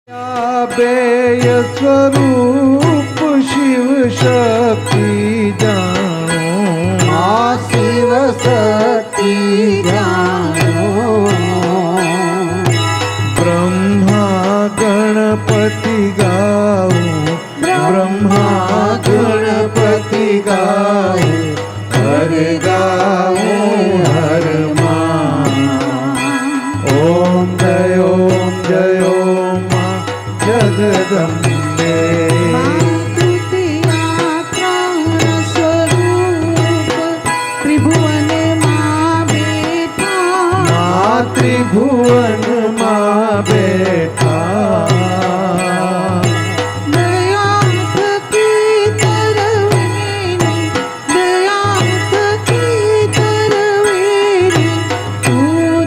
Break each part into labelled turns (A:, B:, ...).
A: बेय स्वरूप शिव शक्ति जानो,
B: शिव शक्ति जानो।
A: ब्रह्मा गणपति गाऊं, ब्रह्मा गणपति गाऊं, हर गाऊं हर मां। ओम जय मां जगदम्बे। त्रिभुवन माँ बैठा,
B: दयाथ की तरवेणी, दयाथ की तरवेणी, तू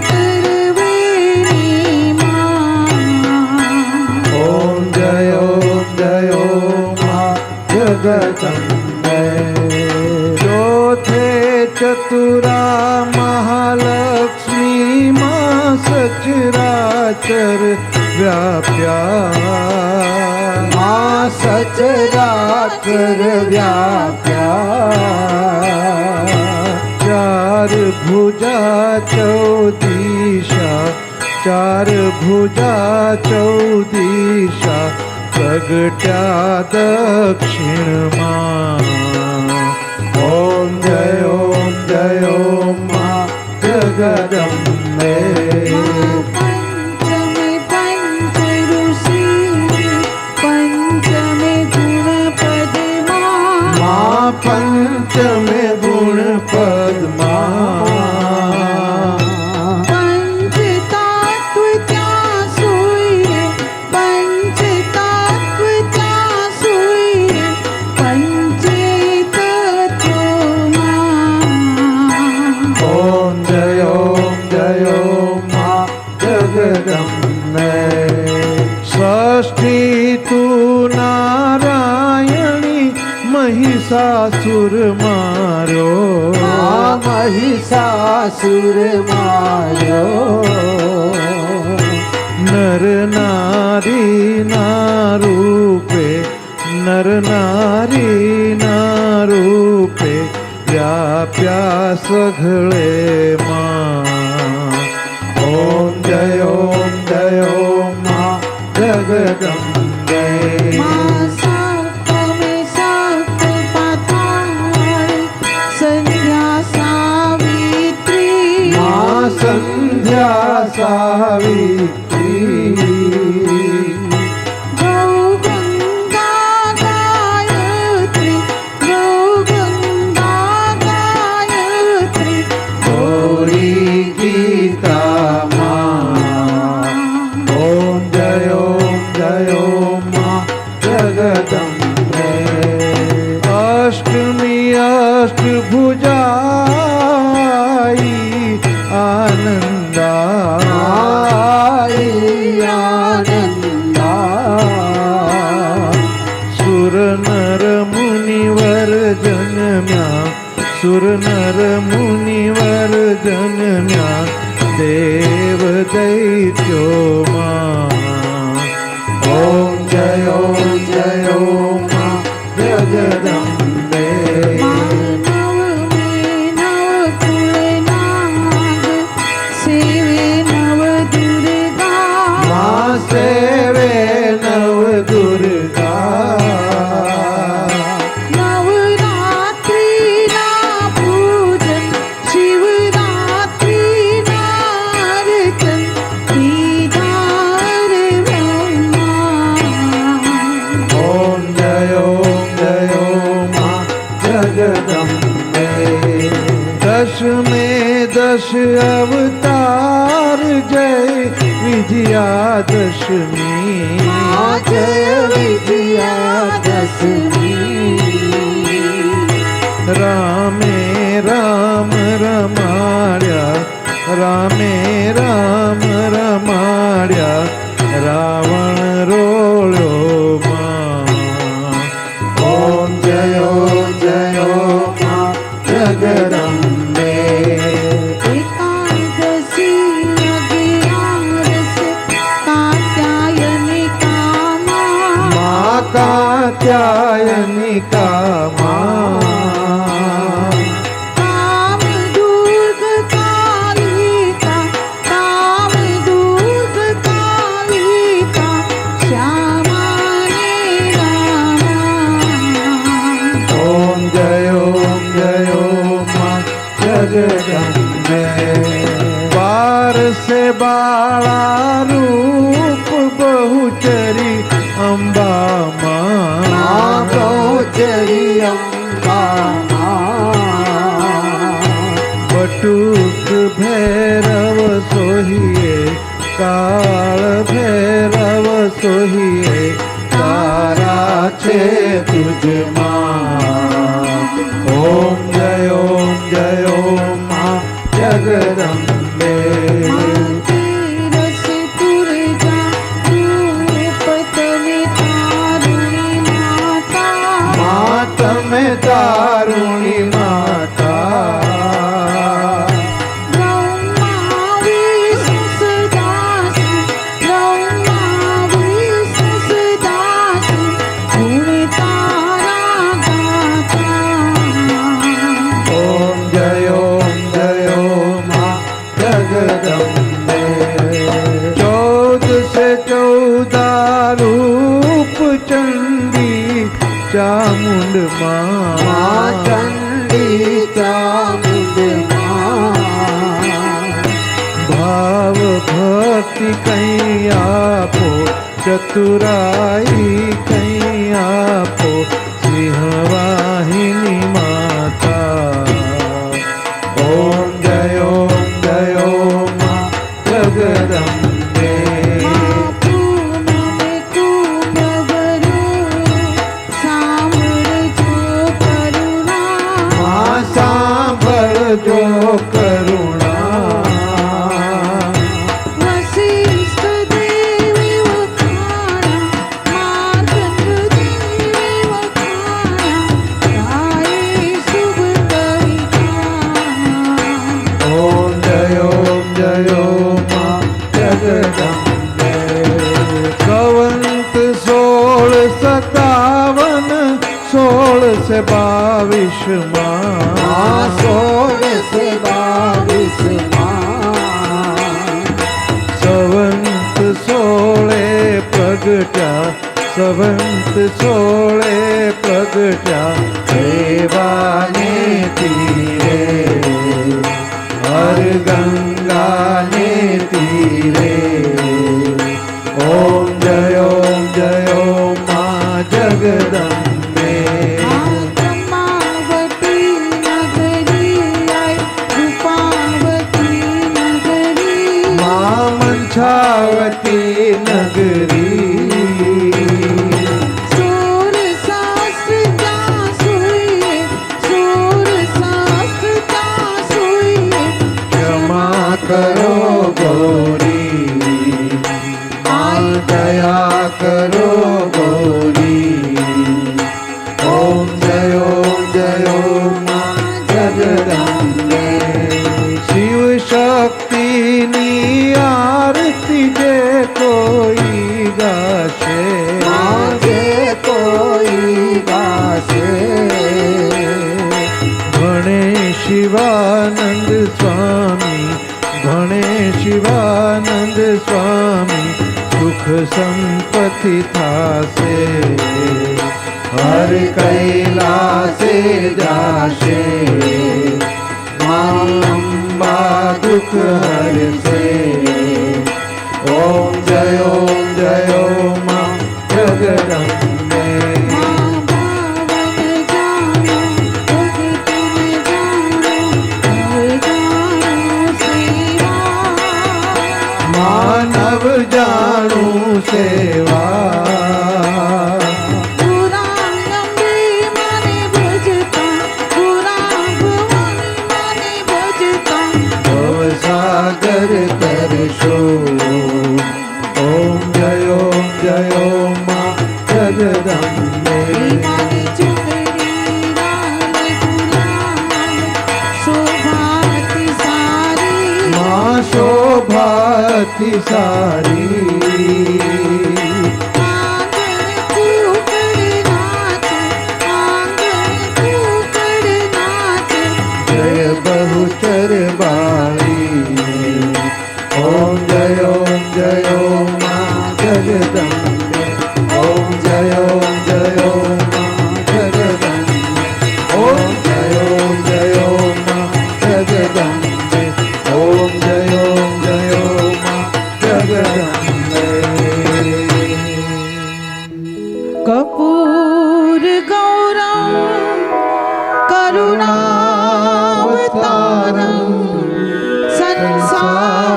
B: तरवेणी माँ।
A: ओम जय माँ जगदम्बे। चौथे चतुरा महालक्ष्मी माँ सचराचर व्याप्या,
B: माँ सचराचर व्याप्या।
A: चार भुजा चौदिशा, चार भुजा चौदिशा, प्रगट्या दक्षिण मां। ओम जय मां जगदम्बे।
B: पंचमे पंच ऋषि, पंचमे गुणपद माँ।
A: पंचमे गुणपद
B: पंच तत्व त्या सूर्य, पंच तत्व त्या सूर्य, पंचे तत्व माँ।
A: ओम जय मां जगदम्बे। षष्ठी तू नारायणी महिषासुर मारो,
B: महिषासुर मारो।
A: नर नारी नारूपे, नर नारी नारूपे, व्याप्या सघळे मां। ओम जय मां जगदम्बे।
B: माँ सप्तमे सप्त पाताल, संध्या सावित्री।
A: माँ संध्या सावित्री।
B: गौ गंगा गायत्री, गौ गंगा गायत्री,
A: गौरी गीता मां। ओम जय मां जगदम्बे। अष्टमी अष्टभुजाई आनंदा,
B: आनंदा।
A: सुर नर मुनिवर जन्म्या, सुर नर मुनिवर जन्म्या, देव दैत्यो मां। ओम जय मां जगदम्बे।
B: नवमे नवकुल नाग, सेवे नव दुर्गा।
A: मां सेवे नव दुर्गा।
B: नवरात्रि ना पूजन, शिवरात्रि ना अर्चन, दीदार ब्रह्मा।
A: ओम जय मां जगदम्बे। दश में दश अवतार जय विजयादशमी,
B: जय विजयादशमी।
A: रामे राम रमाड्या, रामे राम रमाड्या, रावण रोळ्यो मां। ओम जय मां जगदम्बे।
B: एकादशी अज्ञानस्य, कात्यायनी
A: जयो माँ जगदम्बे। बार से बाला रूप बहुचरी अम्बा माँ
B: बहुचरी अम्बा
A: बटुक भैरव सोहिए काल भैरव सोहिए तारा छे तुझ माँ। ओम जयो माँ जगदम्बे।
B: रस तुरजा रूप तमे तारुणी माता
A: मातमे तारुणी माता।
B: ब्रह्मा विष्णु सदाशिव ब्रह्मा विष्णु सदाशिव गुण तारा गाता।
A: ओम जयो माँ जगदम्बे। 14 से 14 रूप चंडी चामुंड माँ
B: चंडी चामुंड
A: भाव भक्ति कहीं आपो चतुराई कहीं आपो सिंहवाहिनी माता। ओम जयो माँ जगदम्बे। माँ सांभळ जो करुणा।
B: वशिष्ठ देवी वखाणा मार्कंड देवी वखाणा गाये शुभ कविता।
A: ओम जयो माँ जगदम्बे। संवत 1657 16 से 22 माँ
B: 16 से 22
A: संवत 16 प्रगट्या संवत 16 प्रगट्या देवाने तीरे हर गंगा ने तीरे। ओम जयो माँ जगदम्बे।
B: ब्रह्मावती नगरी आई रूपावती नगरी
A: माँ मंछावती नगरी।
B: सोर शास्त्र का सोइए सोर शास्त्र का सोइए
A: क्षमा करो गौरी माँ दया करो गौरी। ओम जयो माँ जगदम्बे। शिव शक्ति नी आरती जे कोई गाशे
B: आगे कोई गासे
A: भणे शिवानंद स्वामी भणे शिवानंद स्वामी सुख संपत्ति थासे हर कैलासे जाशे। माँ अम्बा दुख हरसे। ओम जयो माँ जगदम्बे।
B: माँ भावन जानो भगत में जानो सेवा
A: मानव जानू सेवा।
B: पूरा अम्बे माने भजता पूरा भवानी माने भजता
A: भव सागर तरशो। ओम जयो माँ जगदम्बे।
B: माने चुनरी लाल गुलाल शोभाती सारी
A: माँ शोभाति सारी।
B: आंगन कुकड़ नाचे आंगन कुकड़ नाचे
A: जय बहुचर बाली। ओम जयो माँ जगदम्बे। ओम जयो माँ जगदम्बे। ओम जयो
B: करुणावतारं संसारसारं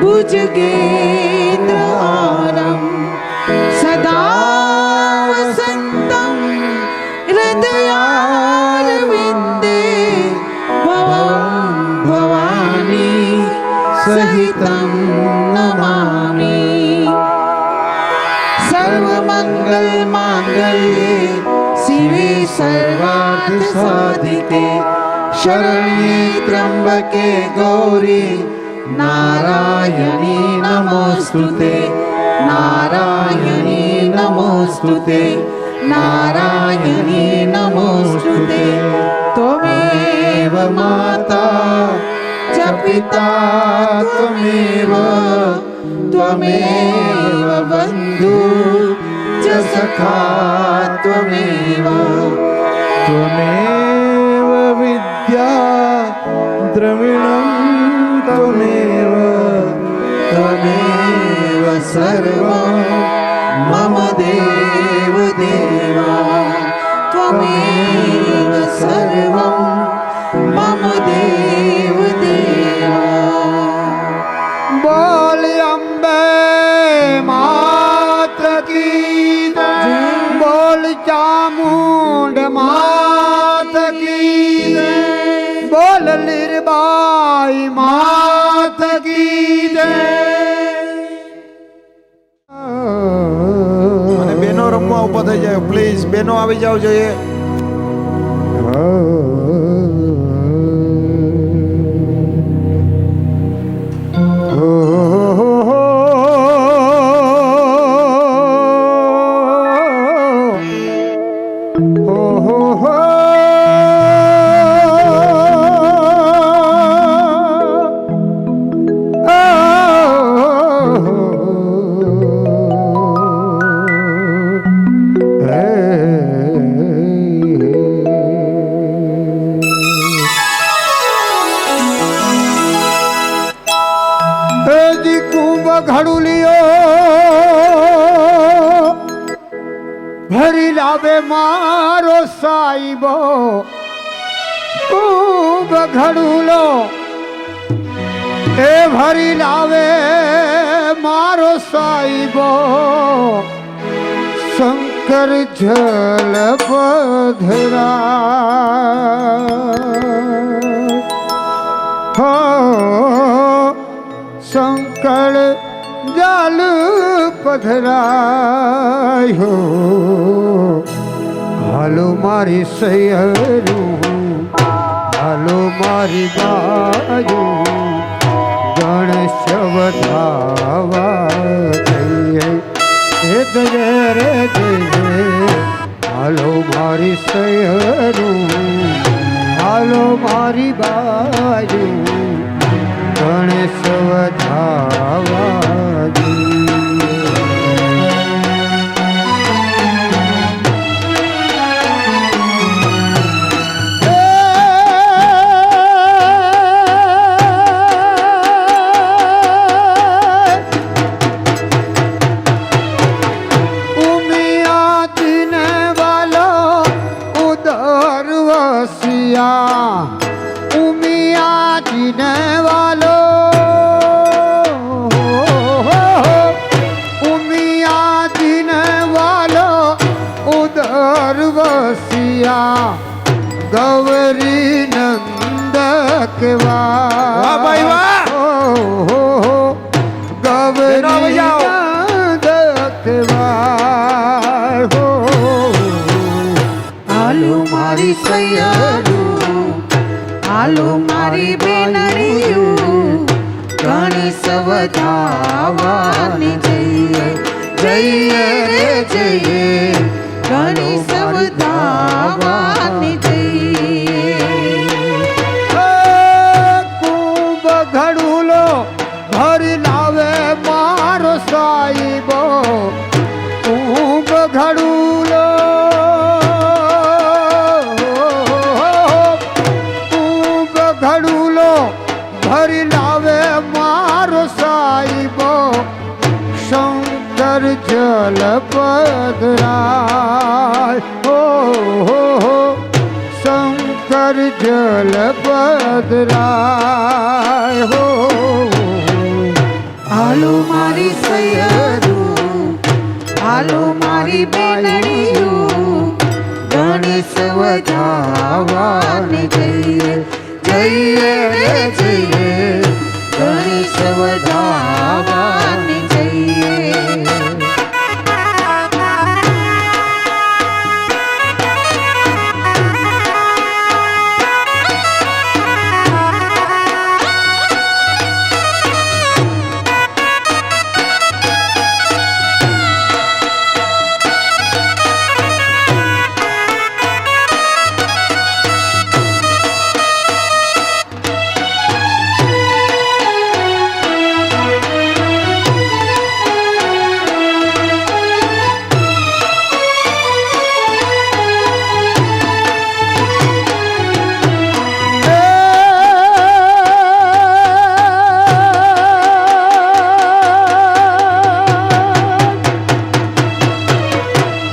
B: भुजगेन्द्रहारं सदा वसन्तं हृदयारविन्दे भवं भवानी सहितं नमामि। सर्वमङ्गलमाङ्गल्ये शिवे सर्वार्थसाधिके शरण्ये त्र्यम्बके गौरी नारायणी नमोस्तुते नारायणी नमोस्तुते नारायणी नमोस्तुते। त्वमेव माता च पिता त्वमेव त्वमेव बन्धु च सखा त्वमेव
A: त्वमेव विद्या द्रविणं त्वमेव
B: त्वमेव सर्वं मम देव देव त्वमेव सर्वं मम देव देव।
A: बोल अम्बे मात की जय, बोल चामुंड मात की जय, बोल लिरबाई मात की जय।
C: અને બેનો રમવા ઉભા થઈ જાય પ્લીઝ, બેનો આવી જાવ જોઈએ.
A: ઘડુલિયો ભરી લાવે મારો સાઈબો ખૂબ ઘડુલો એ ભરી લાવે મારો સાઈબો શંકર જલ પધરા હો શંકર જલ પધરાયો હાલો મારી સૈયરું હાલો મારી બાજુ ગણેશ વધાવા જઈએ જય રે જય હાલો મારી સૈયરું હાલો મારી બાજુ ગણેશ વધાવા ઉમિયાજીને વાલો ઉદર વસિયા ઉમિયાજીને વાલો ગૌરી નંદ કેવા
C: ભાઈ વાહ.
A: ગૌરી નંદ કેવા
B: હાલો મારી સૈયરું હાલો મારી બેનડીયું ગણેશ વધાવાની જઈએ જઈએ રે જઈએ ગણેશ વધાવાની જઈએ.
A: ખૂબ ઘડુલો ભરી લાવે મારો સાઈબો ખૂબ ઘડુલો ખૂબ ઘડુલો ભરી લાવે મારો સાઈબો શંકર જલ પધરાય હો જલ પધરાય હો
B: હાલો મારી સૈયરું, હાલો મારી બેનડીયું, ગણેશ વધાવાને જઈએ, જઈએ રે જઈએ, ગણેશ વધાવાને જઈએ.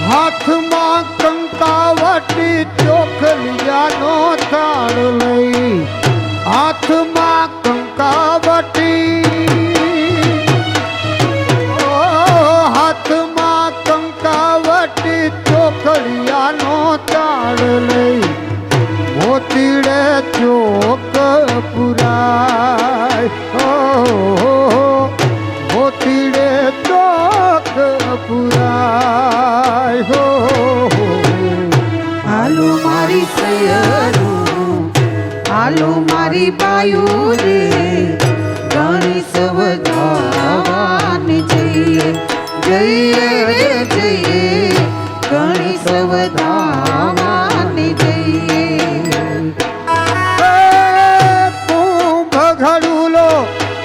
A: હાથમાં કંકાવટી ચોખલિયાનો થાળ લઈ, હાથમાં કંકાવટી, ઓ હાથમાં કંકાવટી ચોખલિયાનો થાળ લઈ, મોતીડે ચોક પુરાય, ઓ મોતીડે ચોક પુરાય હો
B: હાલો મારી સૈયરું, હાલો મારી બાયું રે, ગણેશ વધાવાને જઈએ, જઈએ રે જઈએ, ગણેશ વધાવાને જઈએ.
A: કુંભ ઘડુલો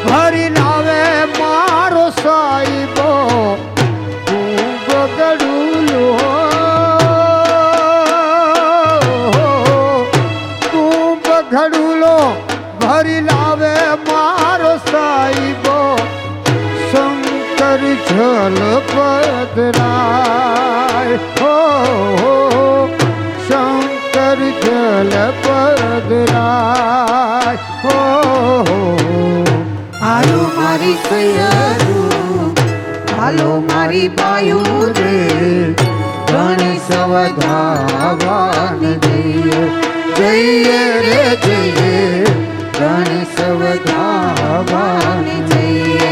A: ભરી લાવે મારો સાઈબો, કુંભ ઘડુલો, કુંભ ઘડુલો ભરી લાવે મારો સાઈબો, શંકર જલ પધરાય હો શંકર જલ પધરાય હો
B: હાલો મારી સૈયરું, હાલો મારી બાયું રે, ગણેશ વધાવાને જઈએ, જઈએ રે જઈએ, ગણેશ વધાવાને જઈએ.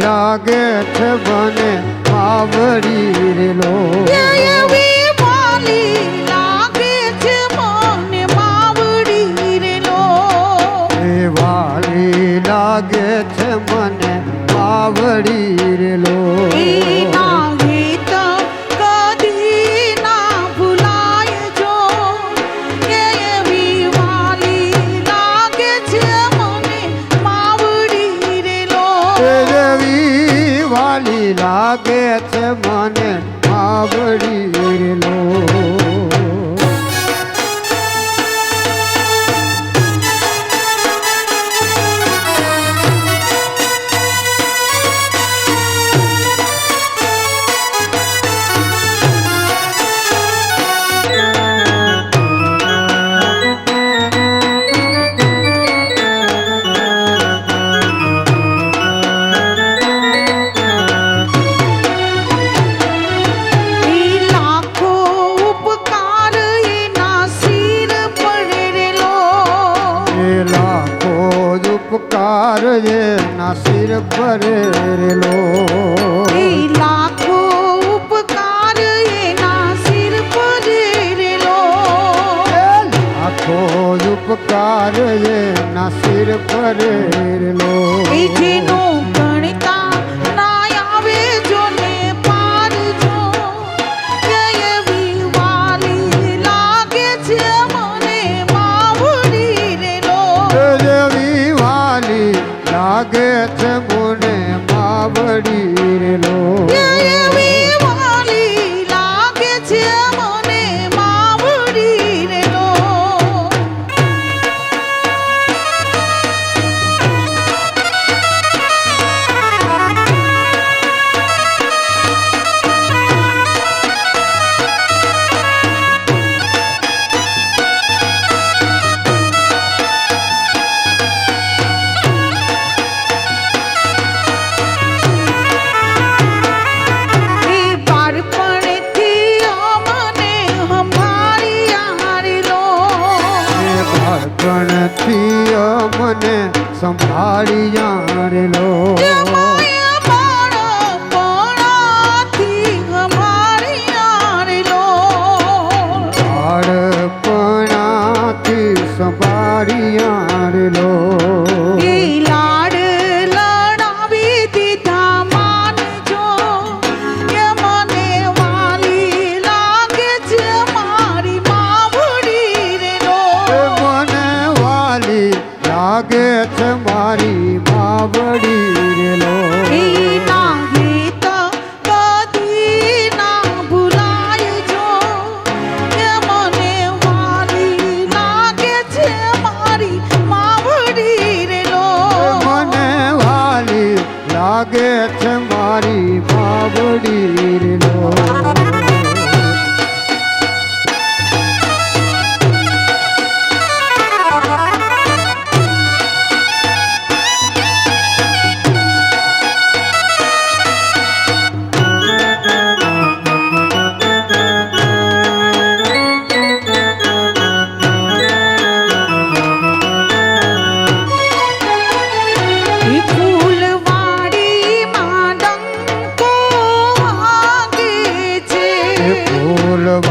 A: લાગે છે બને માવડી રેલો,
B: એવી વાલી લાગે છે મને માવડી રેલો,
A: એ વાલી લાગે છે મને માવડી રેલો,
B: એના ગીત કદી ના ભૂલાય જો, એવી વાલી લાગે છે મને માવડી રેલો.
A: એવી વાલી લાગે છે મને માવડી રેલો. ઉપકાર એના સિર ભરેલો,
B: લાખો ઉપકાર એના સિર ભરેલો,
A: લાખો ઉપકાર એના સિર ભરેલો
B: એ જેનું ગણતા ના આવે જોને પારજો એ એવી વાલી લાગે છે મને માવડી રે લો
A: જેવી વાલી લાગે છે મને માવડી રેલો
B: એ એવી વાલી લાગે છે મને માવડી રે લો એ બાળપણથી અમને સંભાળ્યા રે લો
A: બાળપણથી મને સંભાળ્યા રેલો
B: એ માયા બાળપણથી સંભાળ્યા રે લો
A: બાળપણાથી સંભાળ્યા રેલો
B: એ લાડ લડાવી દીધા માનજો એ મને વાલી લાગે છે મારી માવડી રે લો
A: મને વાલી લાગે છે મારી માવડી રેલો
B: એ ના ગીત કદી ના ભૂલાય જો એ મને વાલી લાગે છે મારી માવડી રે લો
A: મને વાલી લાગે છે મારી માવડી રેલો
B: એ ફૂલવાડીમાં ડંકો વાગે છે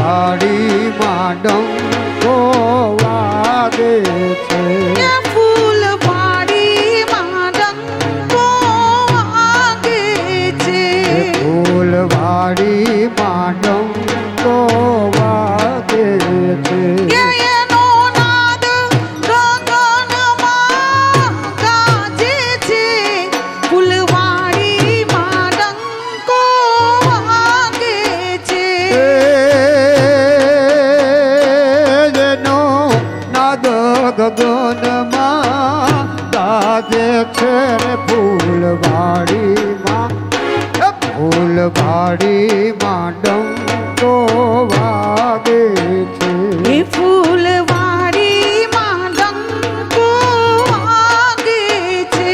A: ફૂલવાડીમાં ડંકો વાગે છે
B: એ ફૂલવાડીમાં ડંકો વાગે છે
A: ફૂલવાડીમાં ડંકો વાગે છે
B: એનો નાદ ગગનમાં ગાજે છે ફૂલવાડીમાં ડંકો વાગે છે
A: જેનો નાદ ગગનમાં ગાજે છે રે ફૂલવાડીમાં ફૂલવાડીમાં ડંકો વાગે છે
B: એ ફૂલવાડીમાં ડંકો વાગે છે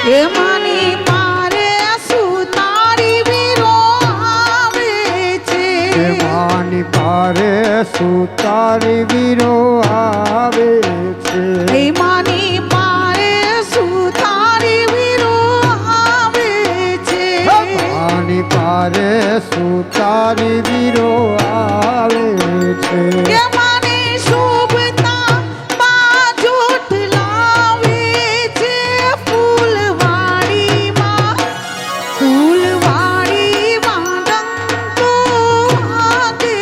B: એ માની પારે સુતારી વીરો આવે છે
A: માની પારે સુતારી વીરો આવે છે
B: એ માની પારે સુતારી વીરો આવે છે
A: માની પારે સુતારી વીરો આવે છે
B: એ માને શોભતા બાજોઠ લાવે છે ફૂલવાડીમાં ડંકો વાગે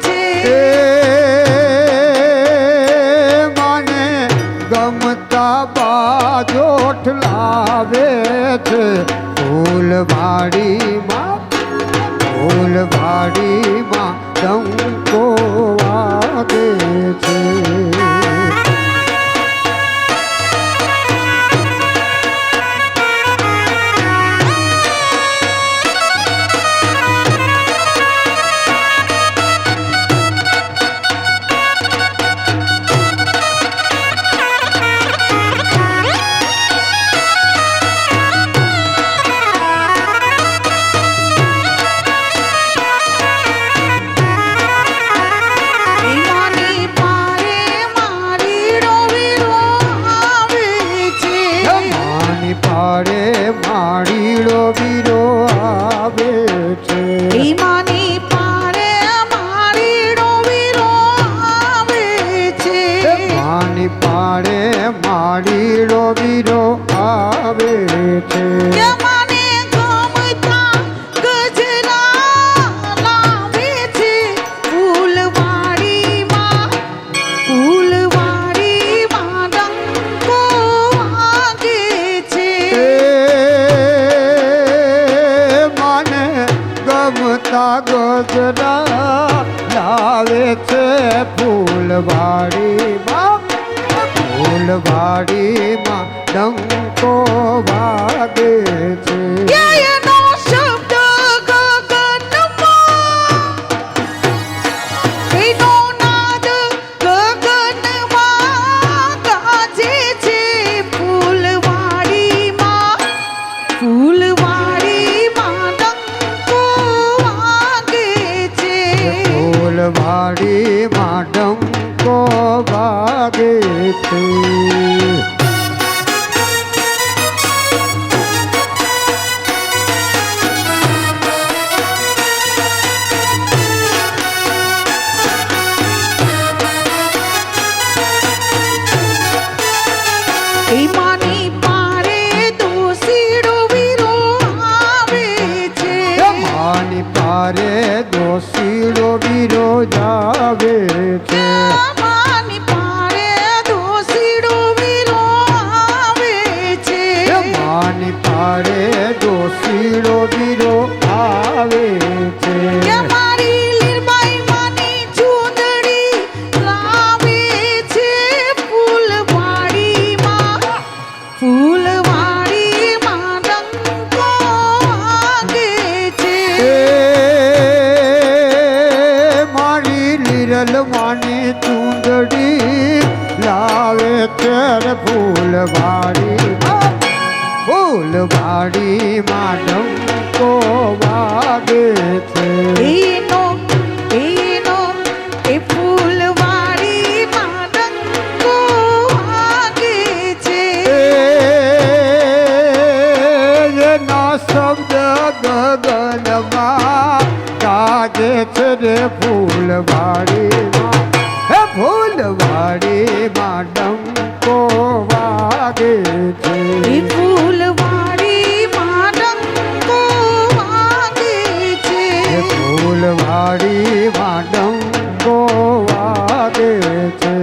B: છે
A: મને ગમતા બાજોઠ લાવે છે ફૂલવાડીમાં ગજરા લાવે છે ફૂલવાડીમાં ફૂલવાડીમાં ડંકો વાગે છે
B: એનો શબ્દ ગગનમાં, એનો નાદ ગગનમાં ગાજે છે ફૂલવાડીમાં, ફૂલવાડીમાં ડંકો વાગે છે.
A: ફૂલવાડીમાં ડંકો વાગે છે
B: એમાંની પારે દોષીડો વીરો આવે છે.
A: માની પારે દોષીડો વીરો જાવે છે
B: એમાંની પારે દોષીડો વીરો આવે છે.
A: માની પારે દોષીડો વીરો આવે છે
B: કે મારી લીરબાઈ માની ચૂંદડી લાવે છે ફૂલવાડીમાં, ફૂલવાડીમાં ડંકો વાગે છે.
A: મારી લીરલ માની ચૂંદડી લાવે ત્યારે ફૂલવાડીમાં ફૂલવાડીમાં ડંકો વાગે છે
B: એનો એ ફૂલવાડીમાં ડંકો વાગે છે.
A: એના શબ્દ ગગનમાં ગાજે છે રે ફૂલવાડીમાં હે ફૂલવાડીમાં ડંકો વાગે છે
B: એ ફૂલવાડીમાં ડંકો વાગે છે.
A: હે ફૂલવાડીમાં ડંકો વાગે છે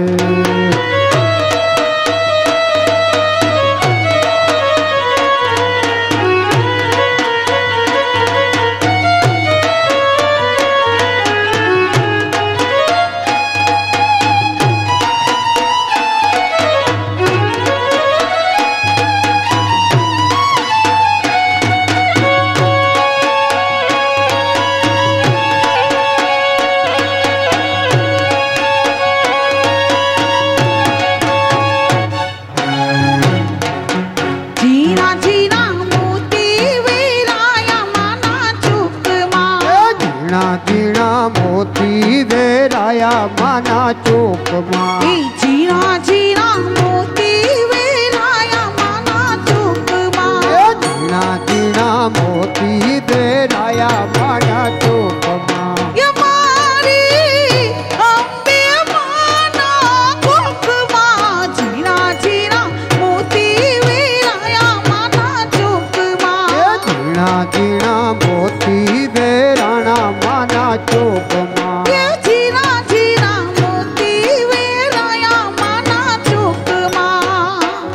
B: ઝીણા ઝીણા મોતી વેરાયા માના ચોકમાં,
A: ઝીણા ઝીણા મોતી વેરાયા માના ચોકમાં
B: એ ઝીણા ઝીણા મોતી વેરાયા માના ચોકમાં.
A: ઝીણા ઝીણા મોતી વેરાયા માના ચોકમાં
B: એ મારી અંબે માના કોકમાં, ઝીણા ઝીણા મોતી વેરાયા માના ચોકમાં.
A: ઝીણા ઝીણા મોતી વેરાણા માના ચોકમાં
B: એ ઝીણા ઝીણા મોતી વેરાયા માના ચોકમાં.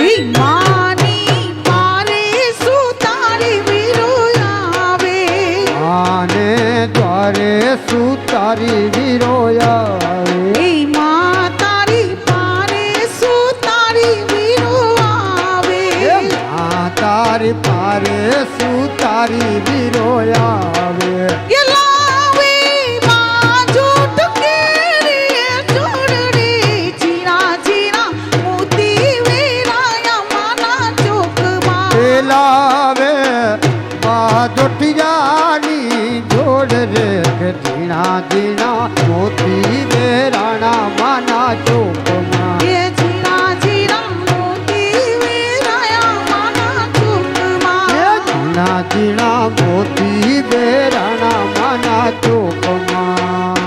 B: એ માની પારે સુતારી વીરો આવે,
A: આને દ્વારે સુતારી વિરોયા
B: એ માં તારી પારે સુતારી વીરો આવે.
A: તારી પારે સુતારી વિરોયા
B: એ લાવે માં જૂઠ કેરી જોડડી, ઝીણા ઝીણા મોતી વેરાયા માના ચોકમાં.
A: લાવે જોટિયાની જોડ રે કે ઝીણા ઝીણા મોતી વેરાણા માના ચોકમાં
B: એ ઝીણા ઝીણા મોતી વેરાયા માના ચોકમાં.
A: ઝીણા ઝીણા મોતી વેરાણા માના ચોકમાં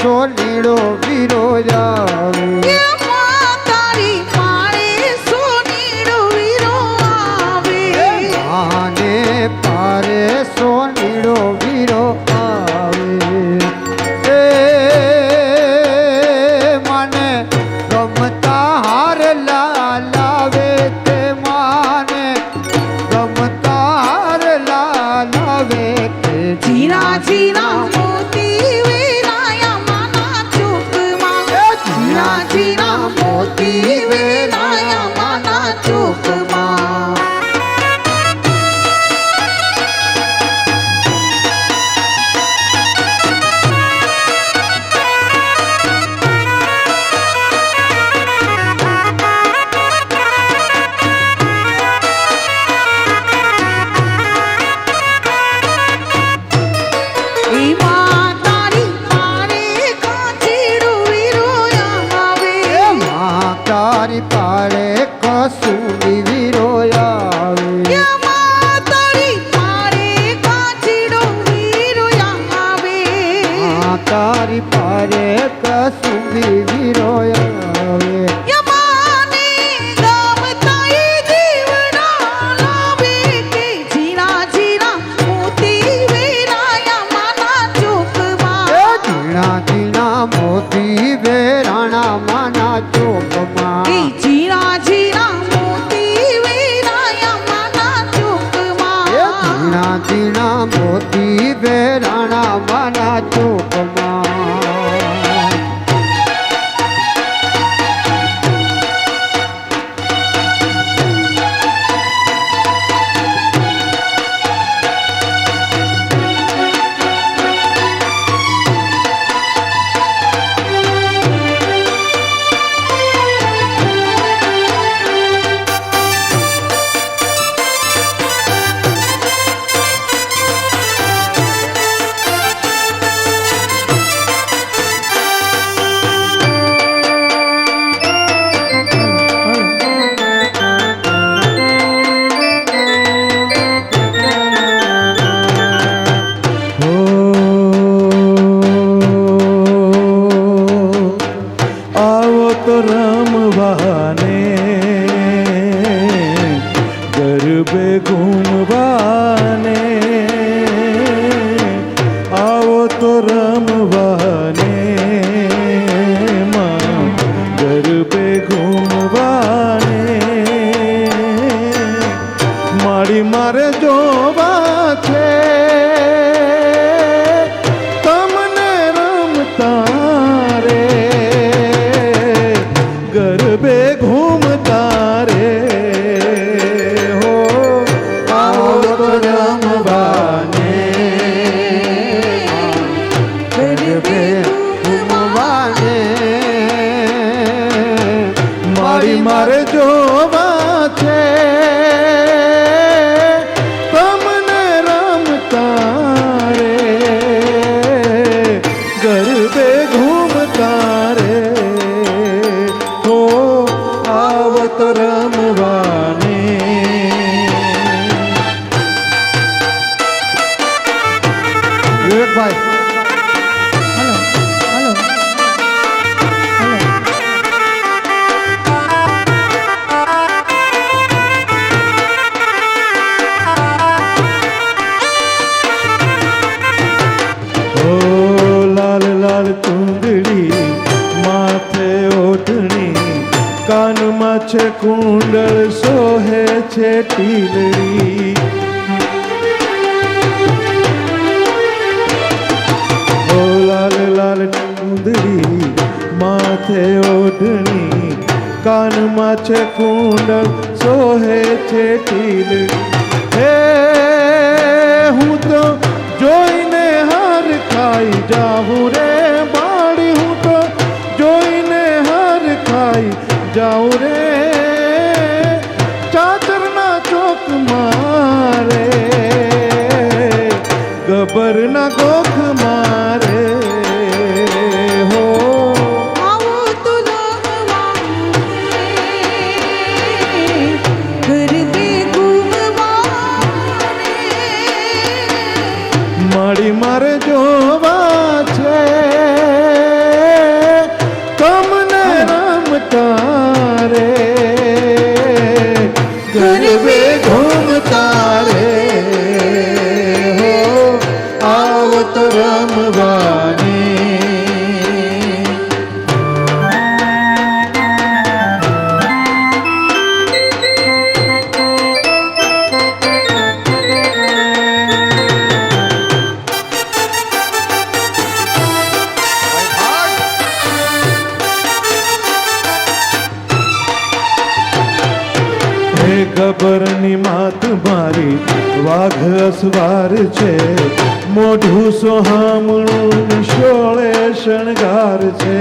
A: સોનીડો વીરો આવે
B: એમાં તારી પાળે સોનીડો વીરો આવે
A: માને પારે સોનીડો વીરો આવે એ મને ગમતા હાર લાલાવે તે માને ગમતા હાર લાલાવે કે
B: જીરા જીરા મોતી વેરાયા માના ચોકમાં જીરા જીરા મોતી વેરાયા માના ચોકમાં એમાં તારી પાળે કાચીડું વીરો આવે
A: માં તારી પાળે કસુની વીરો આવે
B: એમાં તારી પાળે કાચીડું વીરો આવે
A: માં તારી પાળે કસુની વીરો આવે
B: યમાને ગમતા એ જીવડા લાવે કે જીરા જીરા મોતી વેરાયા માના ચોકમાં
A: ઝીણા ઝીણા મોતી વેરાણા માના ચોકમાં
B: એ જીરા જીરા મોતી વેરાયા માના ચોકમાં
A: ઝીણા ઝીણા મોતી વેરાણા માના ચોકમાં
C: આવો તો રમવાને ગરબે ઘૂમવાને આવો તો રમવાને માં ગરબે ઘૂમવાને મારી મારે જોવા છે તમને રમતા રે ગરબે ઘૂમતા રે હો આવો તો રમવાને
A: ગરબે ઘૂમવાને
C: મારી મારે જોવા છે તમને રમતા રે ગરબે ઘૂમતા રે હો આવત રમવાને
A: વિવેકભાઈ
B: હલો હલો
C: ઓ લાલ લાલ ચૂંદડી માથે ઓઢણી કાનમાં છે કુંડળ સોહે છે ટીલડી ઓ લાલ લાલ ચૂંદડી માથે ઓઢણી કાનમાં છે કુંડળ સોહે છે ટીલડી હે હું તો જોઈને હાર ખાઈ જાઉં રે બાળી હું તો જોઈને હાર ખાઈ જાઉં રે ચાચરના ચોક મારે ગબરના ગોખ મારે હો
B: આવો તો રમવાને ગરબે ઘૂમવાને
C: મારી મારે જોવા છે
D: વાઘ અસવાર છે મોઢું સોહામણું શોળે શણગાર છે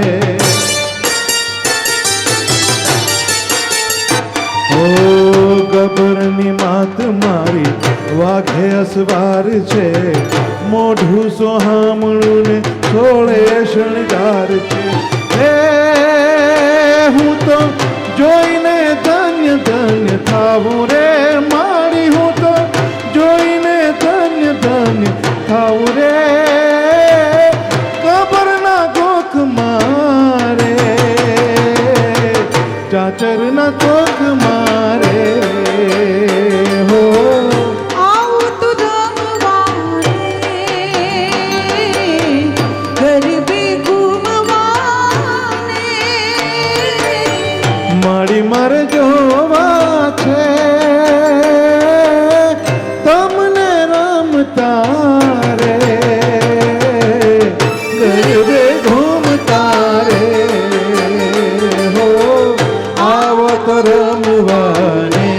D: ઓ ગબરની માત મારી વાઘે અસવાર છે મોઢું સોહામણું ને શોળે શણગાર છે હે હું તો જોઈને ધન્ય ધન્ય થાવું રે મારી હું તો જોઈને ધન્ય ધન્ય થાવું રે કબરના કોખ મારે ચાચરના કોખ મારે હો
B: આવું તું રમવાને ગરબે ઘૂમવાને
D: મારી મારે જોવા છે તમને રમતા રે ગરબે ઘૂમતા રે હો આવો તો રમવાને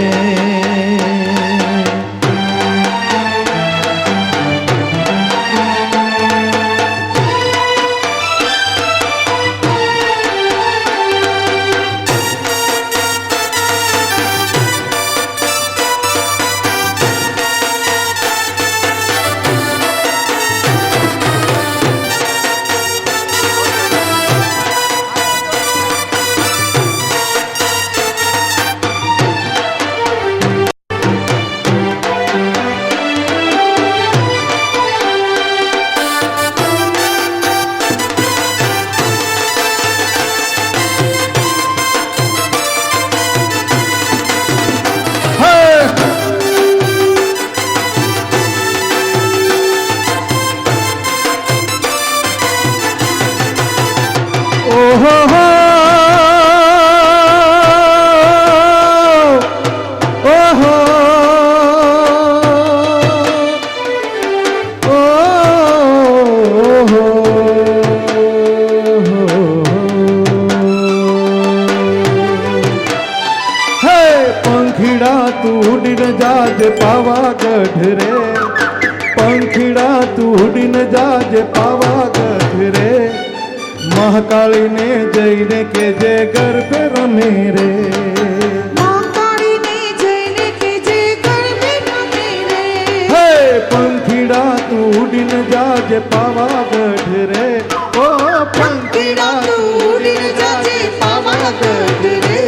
D: ઓહો હો ઓહો ઓહો હે પંખીડા તું ઉડીને જાજે પાવાગઢ રે પંખીડા તું ઉડીને જાજે પાવાગઢ રે મહાકાળીને જઈને કે જે ગરબે રમે રે
B: મહાકાળીને જઈને કે જે ગરબે રમે રે
D: હે પંખીડા તું ઉડીને જાજે પાવાગઢ રે ઓ પંખીડા તું ઉડીને જાજે પાવાગઢ રે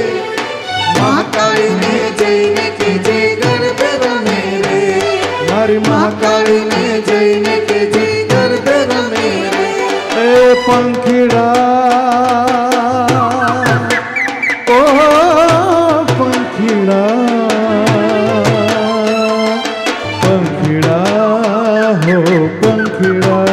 B: મહાકાળીને જઈને કે જે ગરબે રમે રે
D: મારી
B: મહાકાળીને જઈને કે જે ગરબે રમે રે
D: એ પંખીડા ઓ પંખીડા પંખીડા હો પંખીડા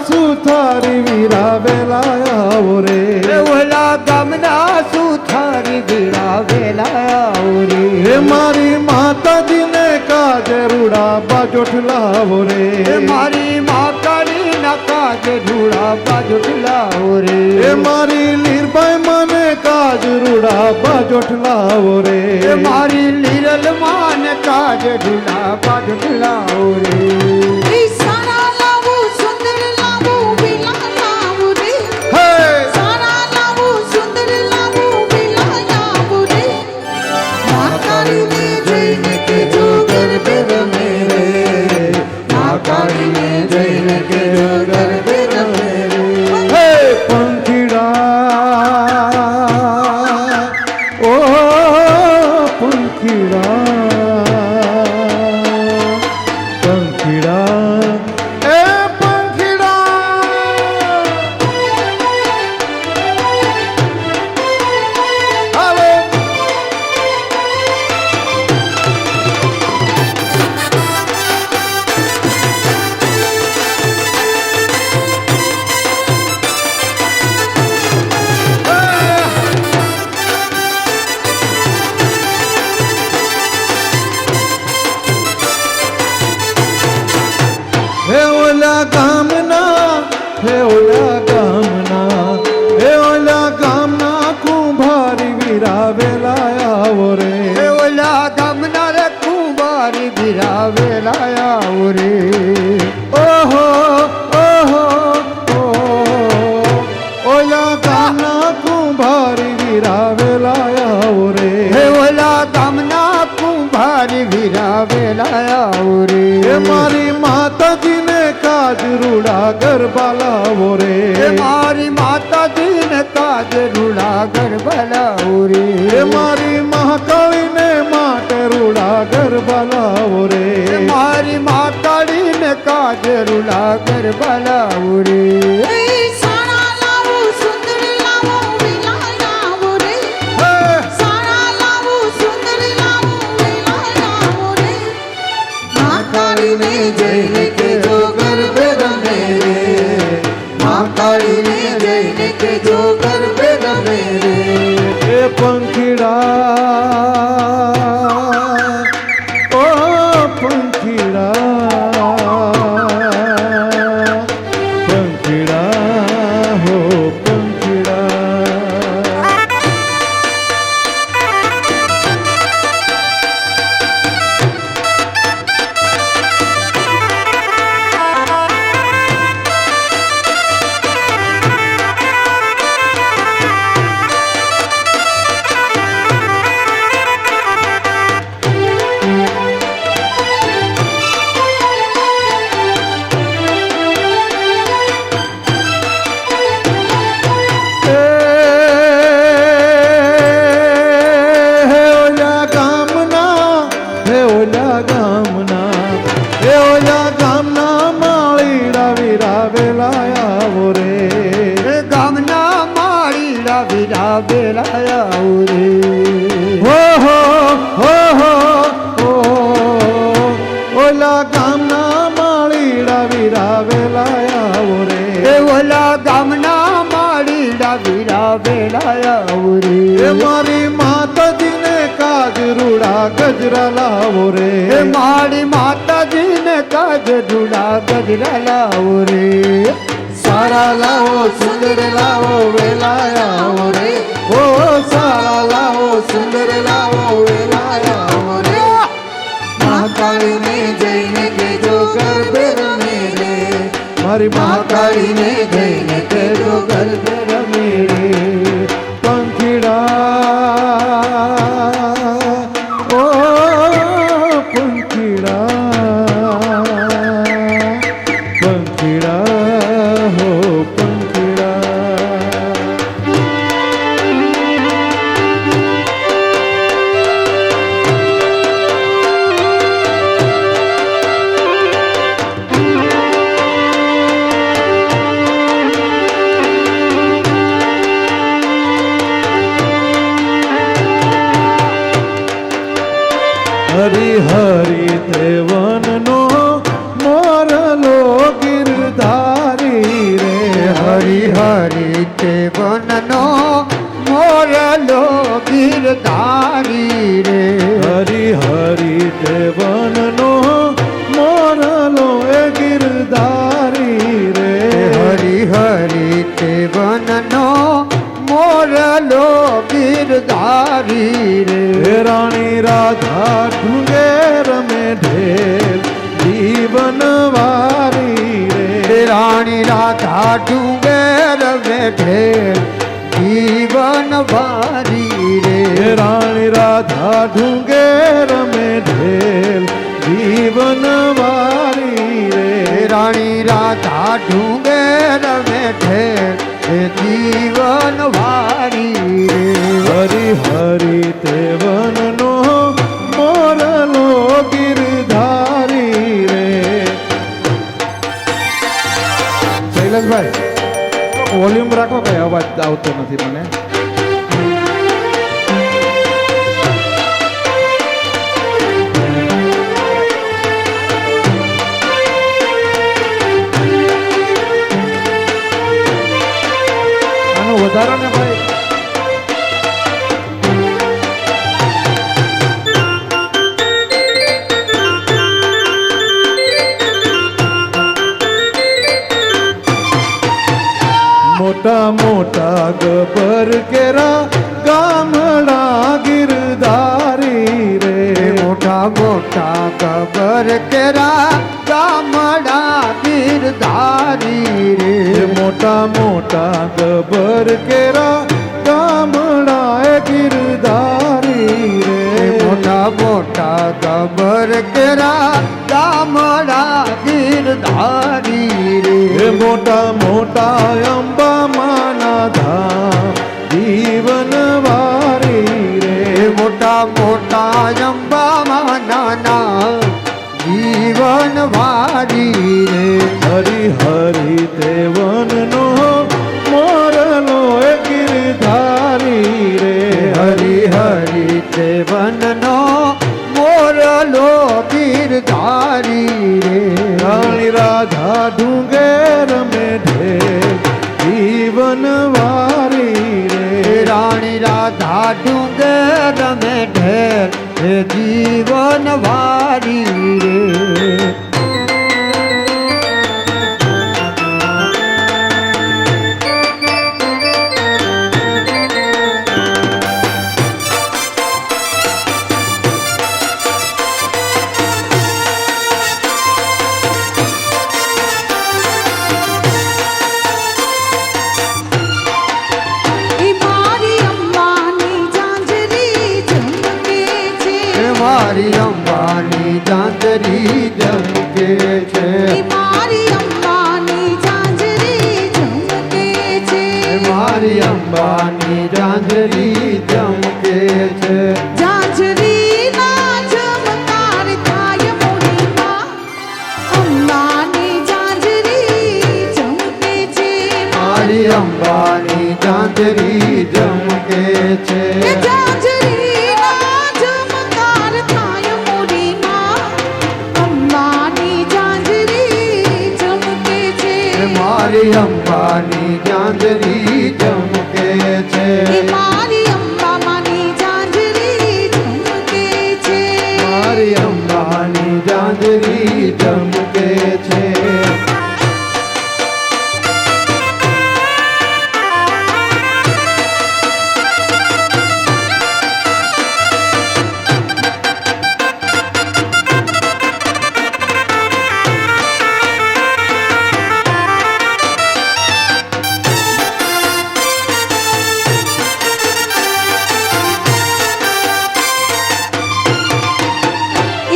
D: સુથારી વીરાવેલા આવો રે
A: ઓલા ગામના સુથારી વીરાવેલા આવો રે
D: હે મારી માતાજીને કાજે રૂડા બાજોઠલાવો રે
A: મારી માતાની ના કાજે ઢૂળા બાજુલાવો રે
D: મારી લીરબાઈ મને કાજ રૂડા બાજોઠલાવો રે
A: મારી લીરલ માન કાજે ઢૂળા બાજુલાવો રે
B: સારા લાવું સુંદર લાવું વિલા લાવું રે
D: હે
B: સારા લાવું સુંદર લાવું વિલા લાવું રે મહાકાળીને જઈને કે જો ગરબે રમે રે મહાકાળીને જઈને કે જો ગરબે રમે રે
D: હે પંખીડા ઓ પંખીડા પંખીડા પંખીડા એ પંખીડા હાલો હે ઓલા ગામના હે ઓલા ગામના હે ઓલા ગામના કુંભારી વિરાવેલા આવો રે
A: એ ઓલા ગામના રે કુંભારી બિરાવેલા આવો રે
D: ઓહો ઓહો ઓહો ઓલા ગામના કુંભારી વિરાવેલા આવો રે
A: હે ઓલા ગામના કુંભારી બિરાવેલા આવો રે
D: એ મારી માતાજીને કાજરૂડા ગરબા લાવો રે
A: એ મારી માતાજીને કાજ રૂડા ગરબા લાવો રે
D: એ મારી મહાકાળીને માટે રૂડા ગરબા લાવો રે
A: એ મારી માતાડીને કાજ રૂડા ગરબા લાવો રે
B: એ સાણા લાવો સુંદર લાવો વેલા લાવો રે સાણા લાવો સુંદર લાવો વેલા લાવો રે મહાકાળીને જઈને કેજો ગરબે રમે રે મહાકાળીને જઈને કેજો ગરબે રમે રે
D: એ પંખીડા ઓ પંખીડા પંખીડા હો પંખીડા હે ઓલા ગામના હે ઓલા ગામના માળીડા વિરાવેલા આવો રે
A: એ ગામના માળીડા બિરાવેલા આવો રે
D: હો હો ઓલા ગામના માળીડા વિરાવેલા આવો રે
A: એ ઓલા ગામના માળીડા બિરાવેલા આવો
D: એ
A: રે
D: મારી માતાજીને કાજરૂડા ગજરા લાવો રે
A: એ મારી માતાજીને કાજ રૂડા ગજરા લાવો રે
D: સારા લાવો સુંદર લાવો વેલા આવો રે ઓ સારા લાવો સુંદર લાવો વેલા આવો રે
B: મહાકાળીને જઈને કેજો ગરબે રમે રે
D: મારી
B: મહાકાળીને જઈને કેજો ગરબે રમે રે
D: પંખીડા ઓ પંખીડા પંખીડા હો પંખીડા હરી હરી તે વનનો મોરલો ગિરધારી રે
A: હરી હરી તે વનનો મોરલો ગીરધારી રે
D: હરી હરી તે વનનો મોરલો એ ગિરધારી રે
A: હરી હરી તે વનનો મોરલો ગીરધારી રે
D: હે રાણી રાધા ઢુંગે રમે ઢેલ જીવન વારી રે
A: રાણી રાધા ડુંગર બેઠે જીવન ભારી
D: હે
A: રે
D: રાણી રાધા ઢુંગે રમે ઢેલ જીવન વારી રે
A: રાણી રાધા ડુંગર બેઠે જીવન ભારી રે
D: હરી હરી તે વનનો મોરલો ગિરધારી રે શૈલેષભાઈ વોલ્યુમ રાખો, કઈ અવાજ આવતો નથી મને. આનું વધારો ને ભાઈ. મોટા મોટા ગબર કેરા ગામડા ગિરધારી રે.
A: મોટા મોટા કબર કેરા ગામડા ગીરધારી રે.
D: મોટા મોટા ગબર કેરા ગામડા ગિરધારી રે.
A: મોટા મોટા કબર કેરા ગામડા ગીરધારી રે.
D: મોટા મોટા અંબા માના ધામ જીવન વારી રે.
A: મોટા મોટા અંબામાં નાના જીવન વારી રે.
D: હરિ હરિ તે વનનો મોરલો ગિરધારી રે.
A: હરિ હરિ તે વનનો મોરલો ગીરધારી રે.
D: રાણી રાધા ડુંગેર મેં ઢેર જીવન વારી રે.
A: રાણી રાધા ડુંગર મેં ઢેર હે જીવન વારી રે.
B: ઈ મારી અંબાની ઝાંઝરી ઝમકે છે.
A: મારી અંબાની ચાંદરી જમકે છે.
B: ઈ મારી અંબાની ઝાંઝરી ઝમકે છે.
A: મારી અંબાની ચાંદરી જમકે છે.
B: ઝાંઝરીના ઝમકાર થાય મોડીમાં. અંબાની ઝાંઝરી ઝમકે છે.
A: મારી અંબાની ચાંદરી જમકે છે.
B: એ ઝાંઝરીના ઝમકાર થાય મોડીમાં. અંબાની ઝાંઝરી ઝમકે છે.
A: મારી અંબાની ચાંદરી જમકે છે.
B: ઈ મારી અંબામાની ઝાંઝરી ઝમકે છે.
A: મારી અંબાની ચાંદરી જમકે છે.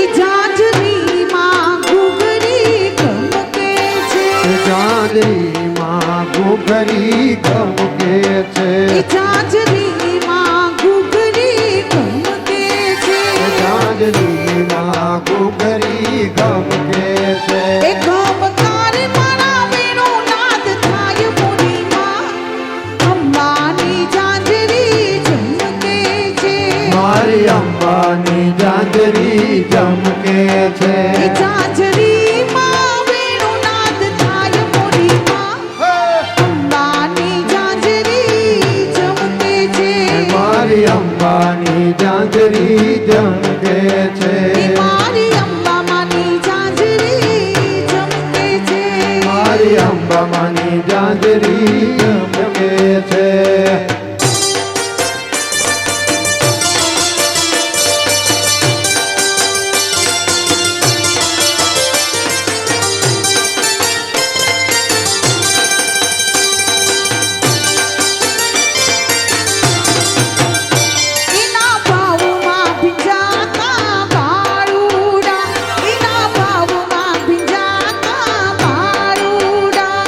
B: ઈ ઝાંઝરીમાં ઘૂઘરી ગમકે છે.
A: ચાંદરીમાં ઘૂઘરી ગમકે છે.
B: ઈ ઝાંઝરીમાં ઘૂઘરી ગમકે છે.
A: ચાંદરીમાં ઘૂઘરી ગમકે છે.
B: એ ગમકાર મારા વેણુ નાદ થાય મોડીમાં. અંબાની ઝાંઝરી ઝમકે છે.
A: મારી અંબાની ચાંદરી જમકે છે.
B: ઈ ઝાંઝરીમાં વેણુ નાદ થાય મોડીમાં. અંબાની ઝાંઝરી ઝમકે છે.
A: મારી અંબાની ચાંદરી જમકે છે.
B: ઈ મારી અંબામાની ઝાંઝરી ઝમકે છે.
A: મારી અંબામાની ચાંદરી જમકે છે.
B: એના ભાવમાં ભીંજાતા ભાળુડા. એના ભાવમાં ભીંજાતા ભાળુડા.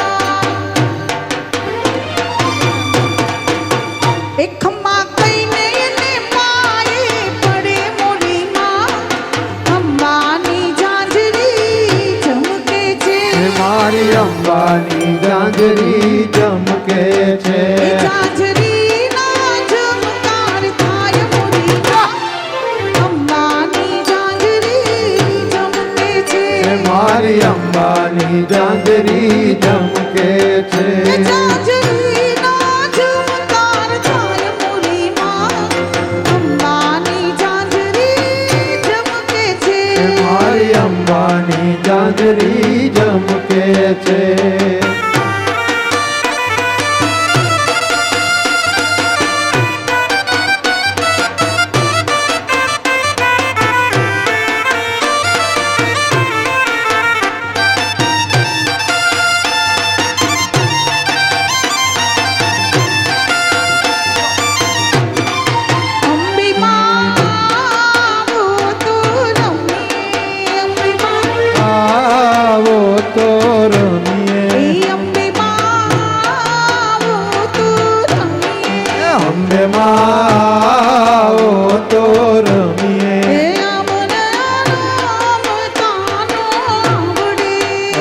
D: મારી અંબાની જાંજરી ચમકે છે
B: જાંજરીના ઝમકાર થાય મોરી અંબાની જાંજરી ચમકે છે
D: મારી અંબાની જાંજરી ચમકે છે
B: જાંજરીના ઝમકાર થાય મોરી અંબાની જાંજરી ચમકે છે
D: મારી અંબાની જાંજરી ચમકે છે આવો તો રમીએ અંબે માં આવો તો રમીએ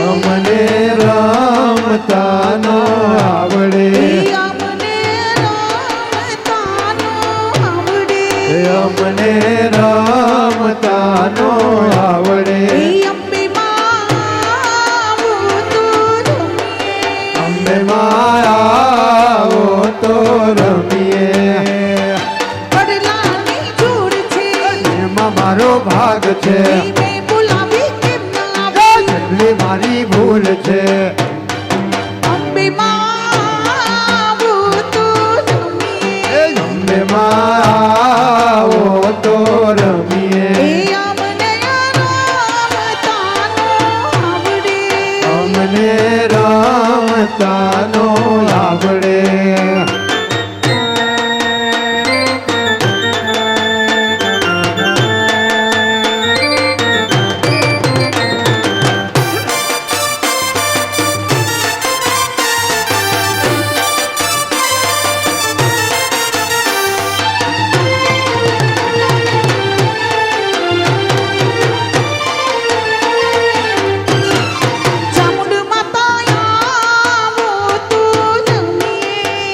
D: અમને રમતા નો આવડે અમને રમતા નો આવડે અંબે માં આવો તો રમીએ એમાં મારો ભાગ છે જેટલી મારી ભૂલ છે અંબે માં આવો તો રમીએ અમને રમતા નો આવડે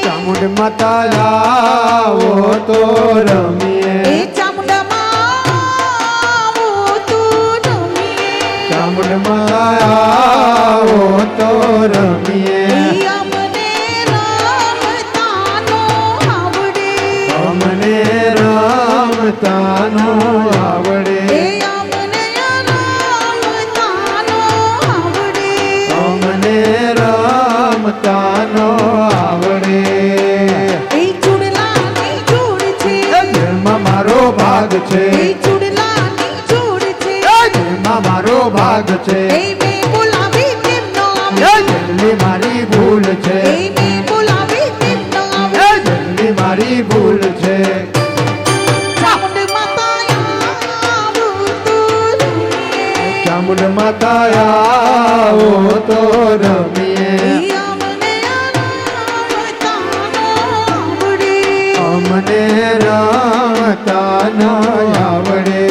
D: ચામુંડ માતા આવો તો રમીએ ચામુંડ માતા આવો તો રમીએ અમને રમતા નો આવડે અમને રમતા નો આવડે જેમાં મારો ભાગ છે જેમાં મારો ભાગ છે જેટલી મારી ભૂલ છે જેટલી મારી ભૂલ છે ચામુંડ માતા આવો તો રમીએ અમને રમતા ન આવડે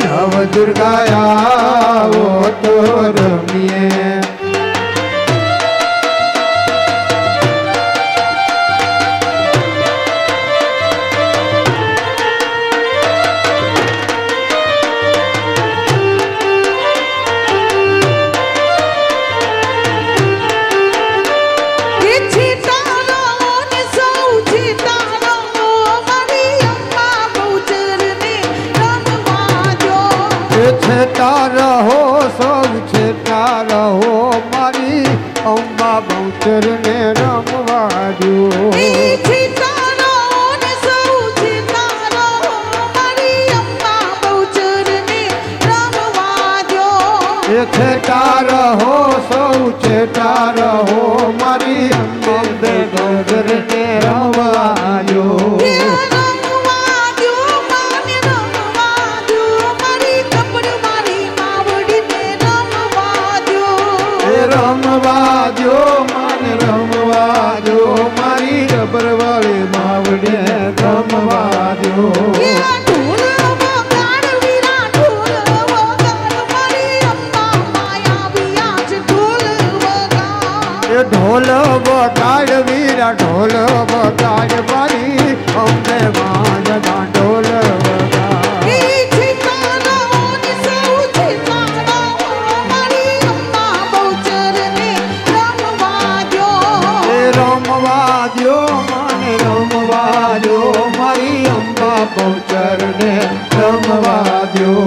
D: નવ દુર્ગા આવો તો રમીએ છેટા રહો સૌ છેટા રહો મારી અંબા બહુચર ને રમવા દો છેટા રહો સૌ છેટા રહો મારી અંબે બહુચર ને રમવા દો રમવા દો મને રમવા દો મારી રબર વાળી માવડે રમવા દો
A: ઢોલ વગાડ વીરા ઢોલ વગાડ મારી અંબે માં જગા ઢોલ વગાડ
B: એ છીતારાઓની સૌ છીતારાઓ મારી અંબા બહુચરને રમવા દ્યો.
A: એ રમવા દ્યો મને રમવા દ્યો મારી અંબા બહુચર ને રમવા દ્યો.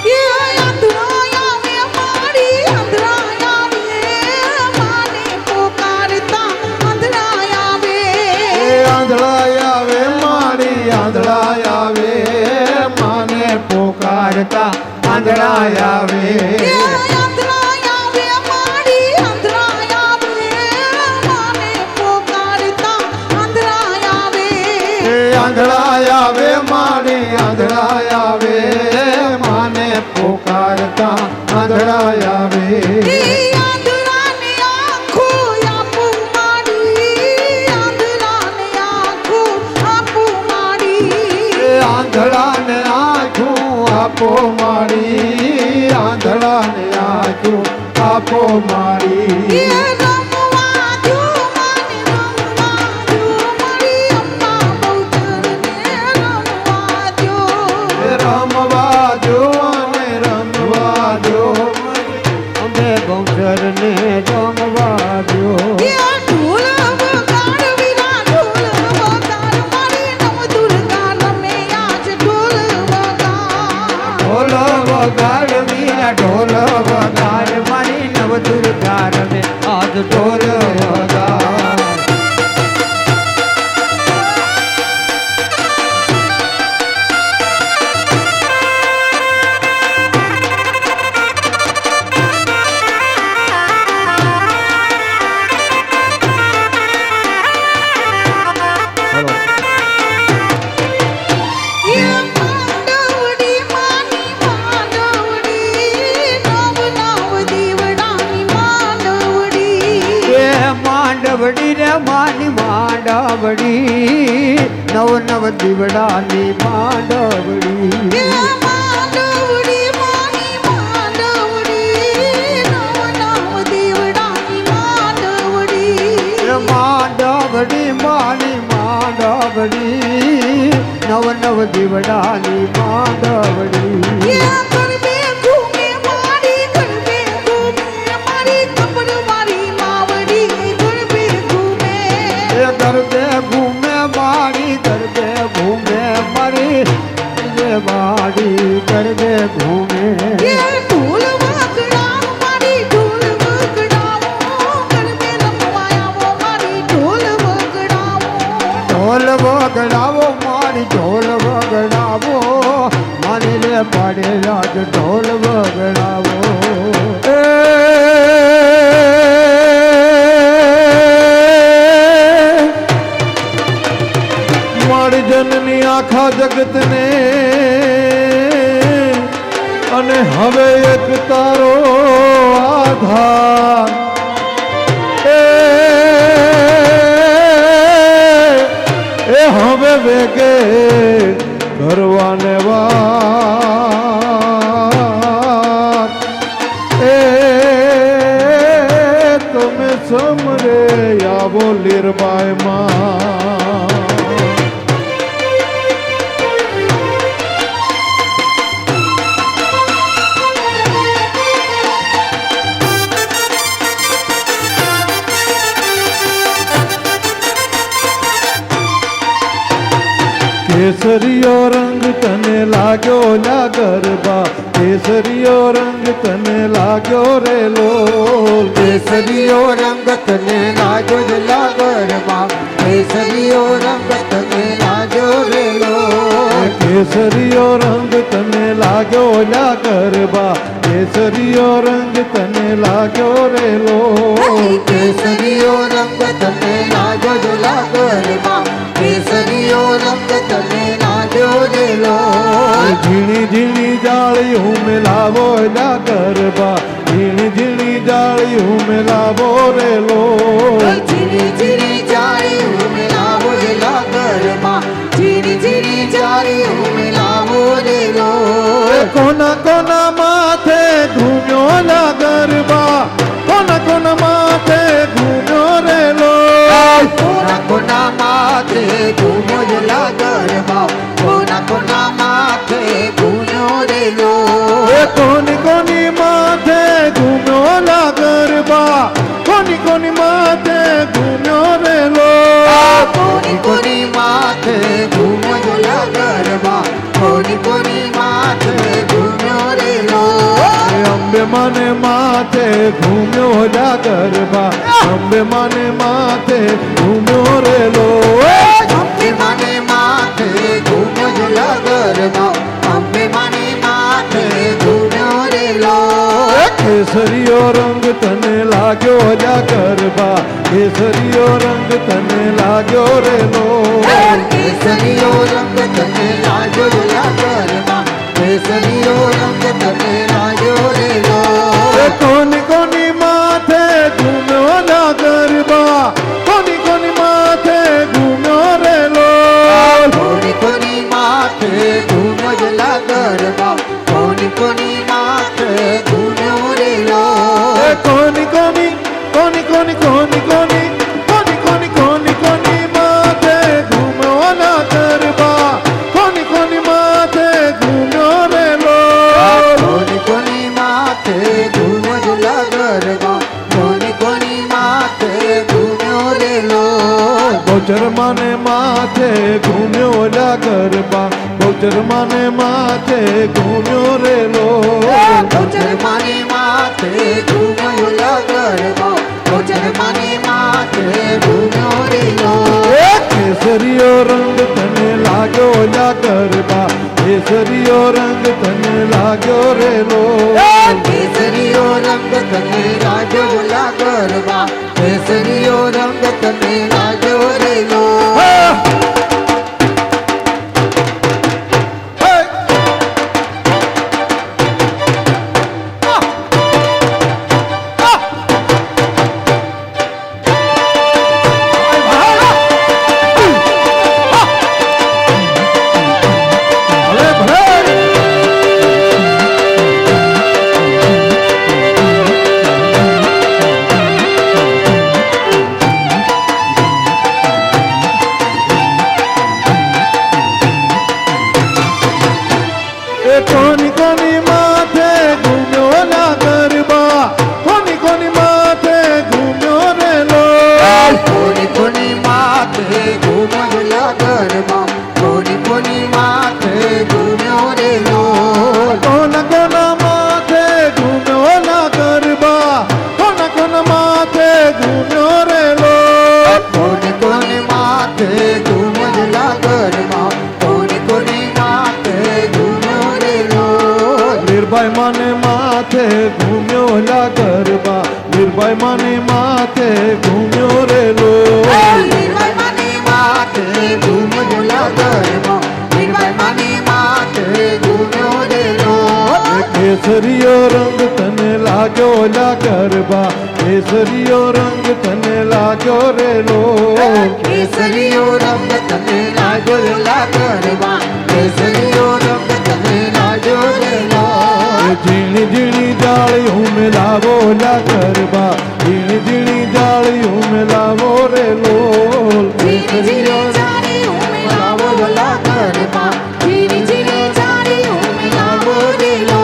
B: એ આંધળાયા વે મારી આંધળાયા વે માને પોકારતા આંધળાયા વે.
D: એ આંધળાયા વે મારી આંધળાયા વે માને પોકારતા આંધળાયા વે.
B: એ આંધળાયા વે મારી આંધળાયા વે માને પોકારતા આંધળાયા વે.
D: એ આંધળાયા વે મારી આંધળાયા વે માને પોકારતા આંધળાયા વે.
B: એ આંધળાને આંખો આપું મારી આંધળાને આંખો આપું મારી.
D: એ આંધળાને આંખું આપો મારી આંધળાને આંખું આપો મારી.
B: એ રમવા દ્યો મને રમવા દ્યો મારી અંબા બહુચરને રમવા દ્યો.
D: એ રમવા દો અને રમવા દો
A: અંબે બહુચર ને રમવા દ્યો.
B: એ ઢોલ વગાડ વીરા ઢોલ વગાડ મારી નવ દુર્ગા રમે આજ ઢોલ વગાડ.
A: ઢોલ વગાડ વીરા ઢોલ વગાડ મારી નવ દુર્ગા રમે આજ ઢોલ વગાડ.
B: એ માંડવડી માની માંડવડી નવ નવ દીવડાની માંડવડી.
A: એ માંડવડી રે માની માંડવડી નવ નવ દીવડાની માંડવડી.
B: એ માંડવડી માની માંડવડી નવ નવ દીવડાની માંડવડી.
A: એ માંડવડી માની માંડવડી નવ નવ દીવડાની માંડવડી.
B: એ ગરબે ઘૂમે મારી ગરબે ઘૂમે મારી કપડવાળી માવડી ગરબે ઘૂમે.
A: એ ગરબે ઘૂમે મારી ગરબે ઘૂમે મારી ગરબે મારી ગરબે ઘૂમે.
B: એ ઢોલ વગડાવો મારી ઢોલ વગડાવો ગરબે રમવા આવો મારી ઢોલ વગડાવો.
A: ઢોલ વગડાવો મારી ઢોલ વગડાવો મારી રે પાડે રાજ ઢોલ વગડાવો.
D: એ મારી જનની આખા જગતને અને હવે એક તારો આધાર. એ હવે વેગે કરવાને વાત. એ તમે સમરે આવો લીરબાઈ માં. કેસરીયો રંગ તને લાગ્યો લા ગરબા કેસરીયો રંગ તને લાગ્યો રે લોલ.
A: કેસરીયો રંગ તને લાગ્યો જ લાગરમાં કેસરીયો રંગ તને લાગ્યો રેલો.
D: કેસરીયો રંગ તને લાગ્યો લા ગરબા કેસરીયો રંગ તને લાગ્યો રે લોલ.
A: કેસરીયો રંગ તને લાગ્યો જ લાગરમાં કેસરીયો રંગ તને લાગ્યો રેલો.
D: ઝીણી ઝીણી જાળ જાળીયું મેલાવો લા ગરબા ઝીણી ઝીણી જાળીયું મેલાવો રે લોલ
B: જીરી જીરી જાળી ઉમેલાવો રેલા ગરબા જીરી જીરી જાળી ઉમેલાવો રેલો
D: કોના કોના માથે ઘૂમ્યો લા ગરબા કોના કોના માથે ઘૂમ્યો રે લોલ
B: કોના કોના માથે ઘૂમો રેલા ગરબા કોના કોના માથે ઘૂમ્યો રેલો
D: કોની કોની માથે ઘૂમ્યો લા ગરબા કોની કોની માથે ઘૂમ્યો રે લોલ
B: કોની કોની માથે ઘૂમો રેલા ગરબા કોની કોની માથે ઘૂમ્યો રેલો
D: અંબે માને માથે ઘૂમ્યો લા ગરબા અંબે માને માથે ઘૂમ્યો રે લોલ
B: અંબે માને માથે ઘૂમો રેલા ગરબા અંબે માને માથે ઘૂમ્યો રેલો
D: કેસરીયો રંગ તને લાગ્યો લા ગરબા કેસરીયો રંગ તને લાગ્યો રે લોલ
B: કેસરીયો રંગ તને લાગ્યો રેલા ગરબા કેસરીયો રંગ તને લાગ્યો રેલો
D: કોની કોની માથે ઘૂમ્યો લા ગરબા કોની કોની માથે ઘૂમ્યો રે લોલ
B: કોની કોની માથે ઘૂમો રેલા ગરબા કોની કોની માથે ઘૂમ્યો રેલો
D: કોની કોની કોની કોની કોની કોની કોની કોની કોની કોની માથે ઘૂમ્યો લા ગરબા કોની કોની માથે ઘૂમ્યો રે લોલ
B: કોની કોની માથે ઘૂમો રેલા ગરબા કોની કોની માથે ઘૂમ્યો રેલો
D: ગોચર માને માથે ઘૂમ્યો લા ગરબા ગોચર માને માથે ઘૂમ્યો રે લોલ
B: ગોચર માને માથે ઘૂમ્યો રેલા ગરબા ગોચર માને માથે ઘૂમ્યો રેલો
D: કેસરીયો રંગ તને લાગ્યો લા ગરબા કેસરીયો રંગ તને લાગ્યો રે લોલ
B: કેસરીયો રંગ તને લાગ્યો રેલા ગરબા કેસરીયો રંગ તને લાગ્યો રેલો
D: કોની કોની માથે ઘૂમ્યો લા ગરબા કોની કોની માથે ઘૂમ્યો રે લોલ
B: કોની કોની માથે ઘૂમો રેલા ગરબા કોની કોની માથે ઘૂમ્યો રેલો
D: કોના કોના માથે ઘૂમ્યો લા ગરબા કોના કોના માથે ઘૂમ્યો રે લોલ
B: કોની કોની માથે ઘૂમો રેલા ગરબા કોની કોની માથે ઘૂમ્યો રેલો
D: નિર્ભય માને માથે ઘૂમ્યો લા ગરબા નિર્ભય માને માથે ઘૂમ્યો રે લોલ
B: નિર્ભય માને માથે ઘૂમો રેલા ગરબા નિર્ભય માને માથે ઘૂમ્યો રેલો
D: કેસરીયો રંગ તને લાગ્યો લા ગરબા કેસરીયો રંગ તને લાગ્યો રે લોલ
B: કેસરીયો રંગ તને લાગ્યો રેલા ગરબા કેસરીયો રંગ તને લાગ્યો રેલો
D: ઝીણી ઝીણી જાળીયું મેલાવો લા ગરબા ઝીણી ઝીણી જાળીયું મેલાવો રે લોલ
B: જીરી જીરી જાળી ઉમેલાવો રેલા ગરબા જીરી જીરી જાળી ઉમેલાવો રેલો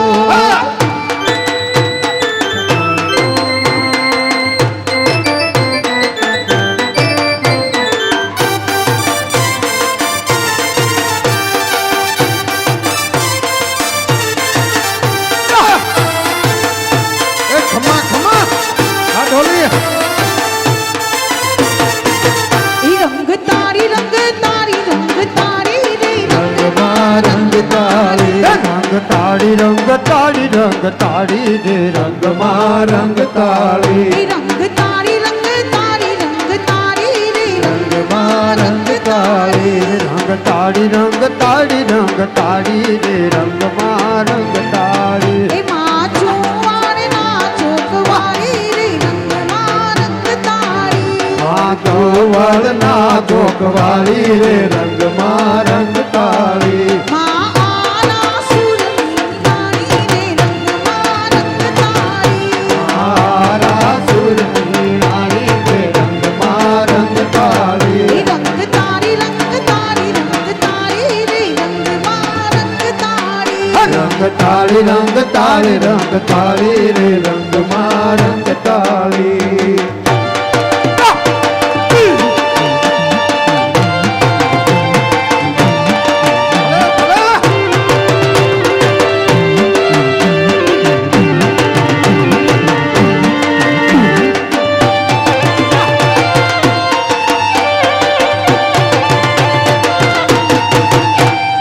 C: ખમા ખમા આ ઢોલી
B: રંગ તારી રે
A: રંગમાં રંગ તાળી રંગ તાળી રંગ તાળી રંગ તાળી રે રંગમાં રંગ તાળી
B: રંગ તારી રે
A: રંગમાં રંગ તાળી રંગ તાળી રંગ તાળી રંગ તાળી રે રંગમાં રંગ તાળી ગોખવાળી રે રંગમાં રંગ તાળી
B: માં આરાસુરની રાણી રે રંગમાં રંગ તાળી
A: મારા સુરની રાણી રે રંગમાં રંગ તાળી
B: રંગ તાળી રંગ તાળી રંગ તાળી રે રંગમાં રંગ તાળી
A: રંગ તાળી રંગ તાળી રંગ તાળી રે રંગમાં રંગ તાળી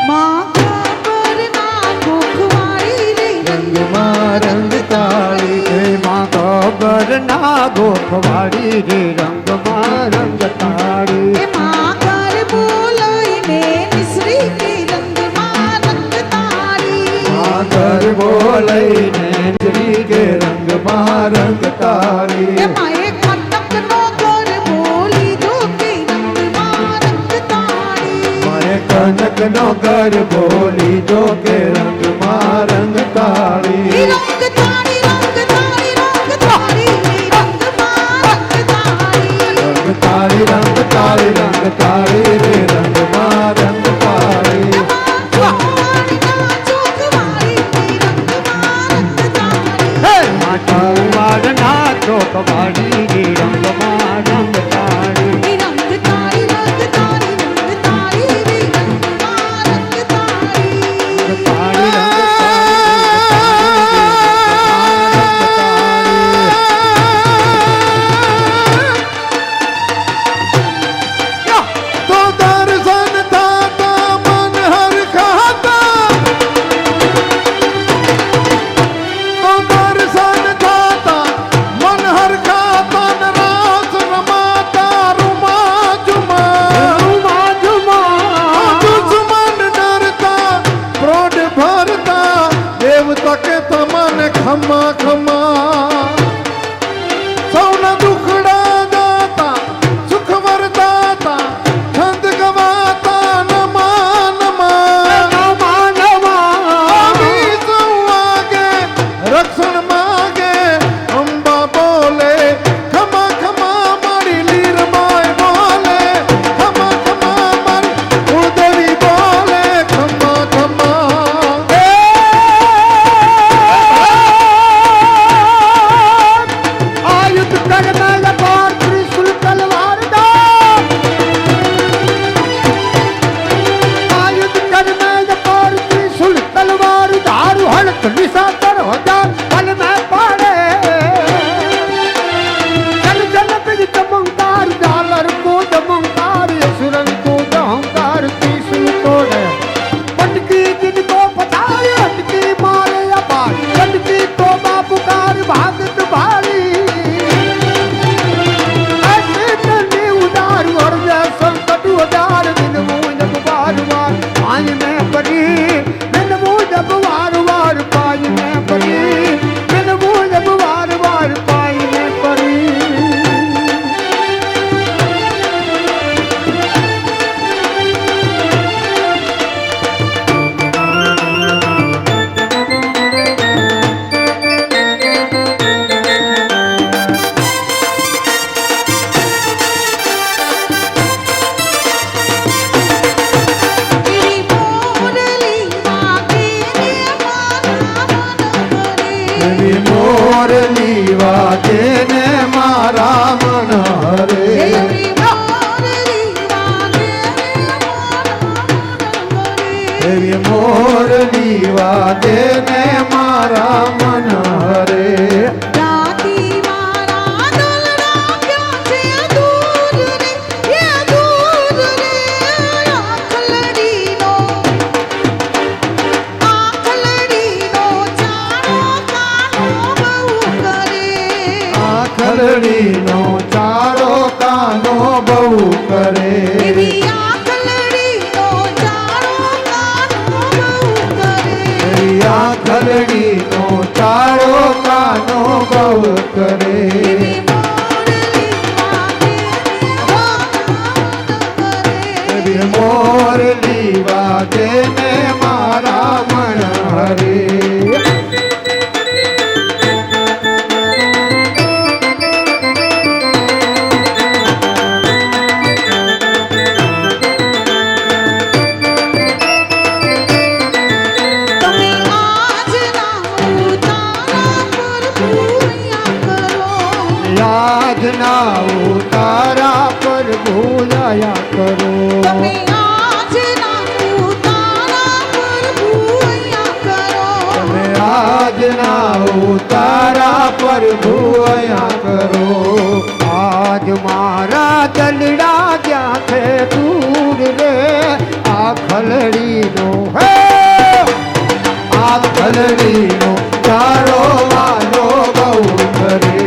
B: માં ખબરના ગોખવાળી રે
A: રંગમાં રંગ તાળી હે માં ખબર ના ગોખવાળી રે રંગમાં રંગ તાળી
B: એ માં ઘર બોલાઈને મિશ્રી રે રંગમાં રંગ તાળી
A: માતર બોલઈને શ્રી કે રંગમાં રંગ તાળી
B: એ માએ કટકનો ઘર બોલી દો કે રંગમાં રંગ તાળી
A: મારે કનકનો ઘર બોલી જો કે રંગમાં રંગ તાળી
B: રંગ તાળી રંગ તાળી રંગ તાળી રંગમાં રંગ તાળી
A: રંગ તાળી રંગ તાળી રંગ તાળી રે રંગમાં રંગ તાળી હે માતા વાળના ચોકવાડી રે રંગમાં રંગ તાળી તાળી રંગ
D: તો દર્શન થાતા મન હરખાતા તો દર્શન થાતા મન હરખાતા ને રાસ રમાતા રૂમા જુમા દુશ્મન ડરતા ક્રોધ ભરતા દેવ તકે તમને ખમા ખમા સૌના દુખડા દાતા સુખ વરદાતા છંદ ગવાતા નમા નમા આવી સૌ આગે રક્ષણ માગે અંબા બોલે ખમા ખમા મારી લીરબાઈ બોલે ખમા ખમા મારી કુળદેવી બોલે ખમા ખમા
A: આયુધ કરનાર પાર ત્રિશુલ તલવાર દો આયુધ કરનાર પાર ત્રિશુલ તલવાર ધારુ હળત નિશાતર હોતા પલ में पाड़े जल जल बिज चमंकार झालर को दमंकार असुरन को दहंकार त्रिशूल तोड़े पटकी जिनको पतारे अटकी मारे अपार पटकी तो बापुकार भागत भारी ऐसे करने उदार और संकट उदार दिन मुँह जब बार बार पानी में पड़ी दिन मुँह जब बार बार पानी में पड़ी दिन मुँह जब बार बार पानी में पड़ी
B: तेरी मोरली वागे ने मारा मन हरे
A: એવી મોરલી વાગે ને મારા મન હરે
B: રાતી મારા દલડા ક્યાં છે દૂર રે એ દૂર રે આખલડીનો
A: આખલડીનો ચારો કાનો બહુ કરે
B: એવી આખલડીનો ચારો કાનો બહુ કરે
A: એવી આખલડીનો ચારો કાનો બહુ કરે
B: એવી મોરલી વાગે ને મારા મન કરે
A: ખલડીનો હે આ ખલડીનો ચારો વાલો બહુ કરે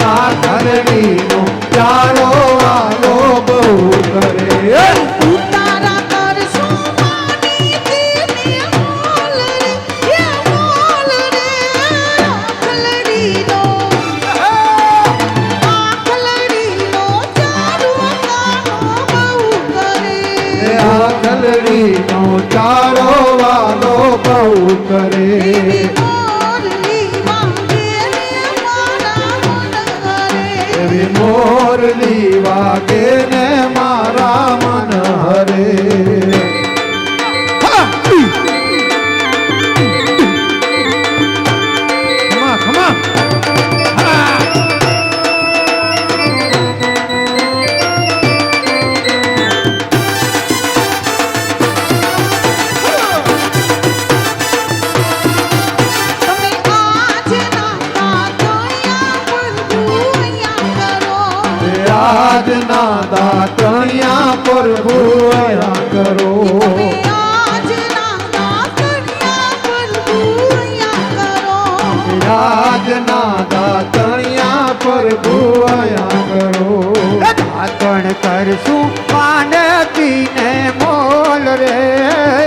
A: આ ખલડીનો ચારો વાલો બહુ કરે
B: ઉતારા કરશું માનીજીને મોલ રે એ મોલ રે આખલડીનો ચારો કાનો બહુ કરે
A: આ ખલડીનો ચારો વાલો બહુ કરે
B: એવી મોરલી વાગે ને મારા મન હરે
A: એવી મોરલી વાગે ને મારા મન હરે
D: Come on.
B: તમે આજના દાતણિયા પ્રભુ અહીંયા કરો
A: આજના દાતણિયા પર ભૂયા કરો દાતણ કરશું માનવીને મોલ રે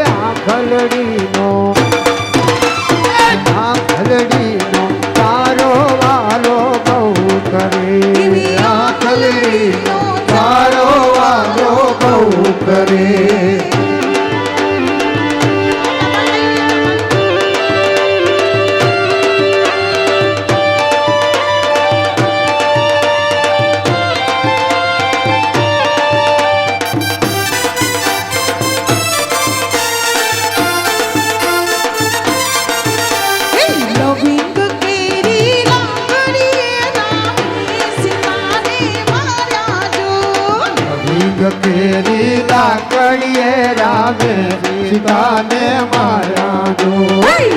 A: આખલડીનો આખલડીનો તારો વાલો બહુ કરે આખલડીનો તારો વાલો બહુ કરે
B: લવિંગ કેરી લાકડીએ રામે સીતાને માર્યા જો
A: ભીગ કેરી લાકડીએ રામે સીતાને માર્યા જો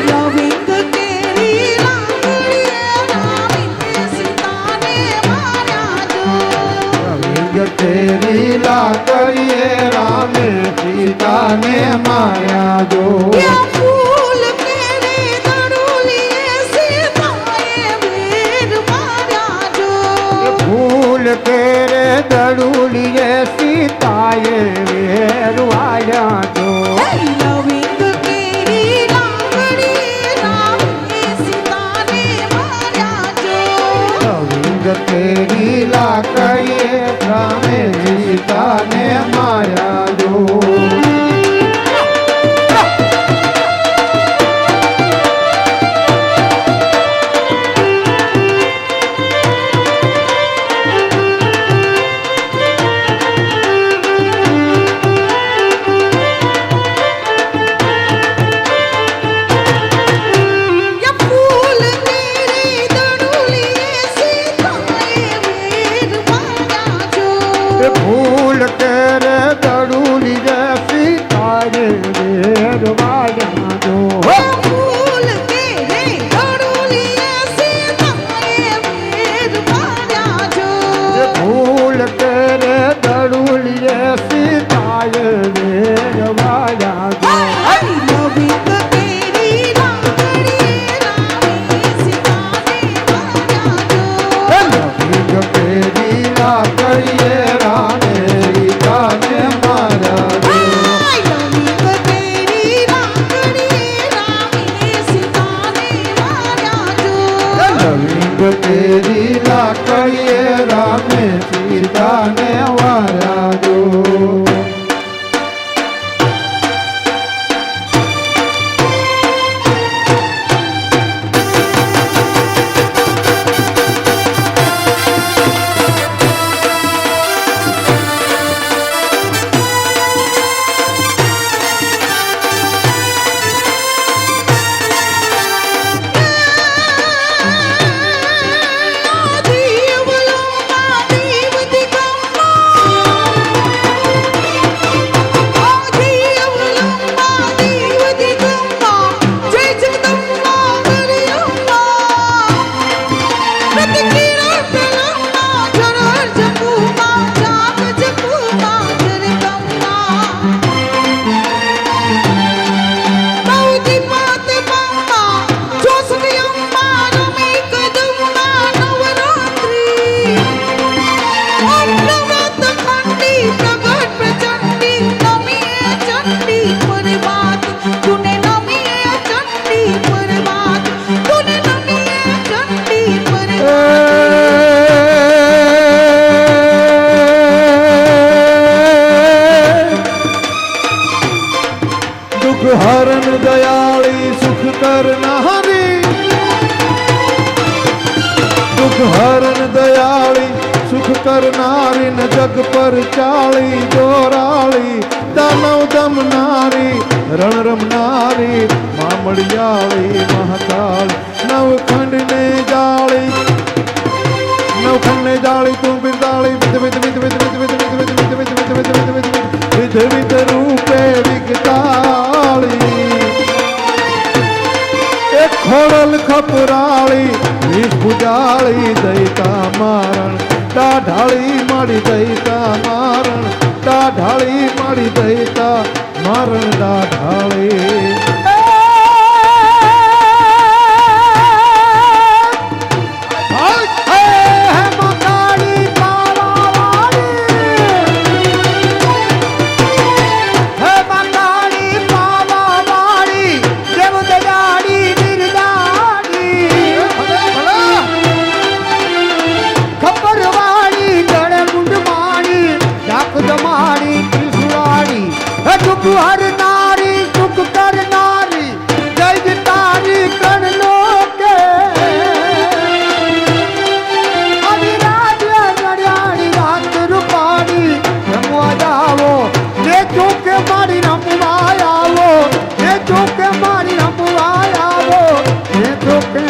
B: લવિંગ કેરી લાકડીએ રામે સીતાને માર્યા જો
A: ભીગ કેરી લાકડીએ રામે સીતાને માર્યા જો
B: ફૂલ કેરે દડુલીએ સીતાએ વેર માર્યા જો
A: ફૂલ કેરે દડુલીએ સીતાએ વેરવાયા જો
B: લવિંગ કેરી લાકડીએ રામે સીતાને માર્યા જો
A: ભીગ કેરી લાકડીએ રામે સીતાને માર્યા જો
B: ફૂલ કેરી દડુલીએ સીતાએ વેર માર્યા જો
A: ફૂલ કેરે દડુલીએ સીતાએ વેરવાયા જો
B: ફૂલ કેરે દડુલીએ સીતાએ વેર માર્યા જો
A: ફૂલ કેરે દડુલીએ સીતાએ વેરવાયા જો
B: લવિંગ કેરી લાકડીએ રામે સીતાને માર્યા જો
A: ભીગ કેરી લાકડીએ રામે સીતાને માર્યા જો
B: લવિંગ કેરી લાકડીએ રામે સીતાને માર્યા જો
A: લવિંગ કેરી લાકડીએ રામે સીતાને વાર્યા જો
B: पर्वत तूने नमी है चंडी पर्वत तूने नमी है चंडी पर्वत
D: दुख हरण दयाली सुख करनारी दुख हरण दयाली सुख करनारी न जग पर चाली जोराली दानव दमनारी रण रमनारी मामड़ियाली महाकाल नवखंड ने जाली नवखंड ने जाली तू बिरदाली विध विध विध विध विध विध विध विध विध विध विध विध विध विध विध विध रूपे विकताली एक खोड़ल खपराली विष भुजाली दैता मारण ढाली माड़ी दैता मारण ढाली माड़ी दैता मारण ढाली
A: दुख हर नारी सुख कर नारी जय तारी कण लोके अविराज नड़ियाड़ी रात रूपाड़ी रमवा जावो ये चौके मारी रमवा आवो ये चौके मारी रमवा आवो ये चौके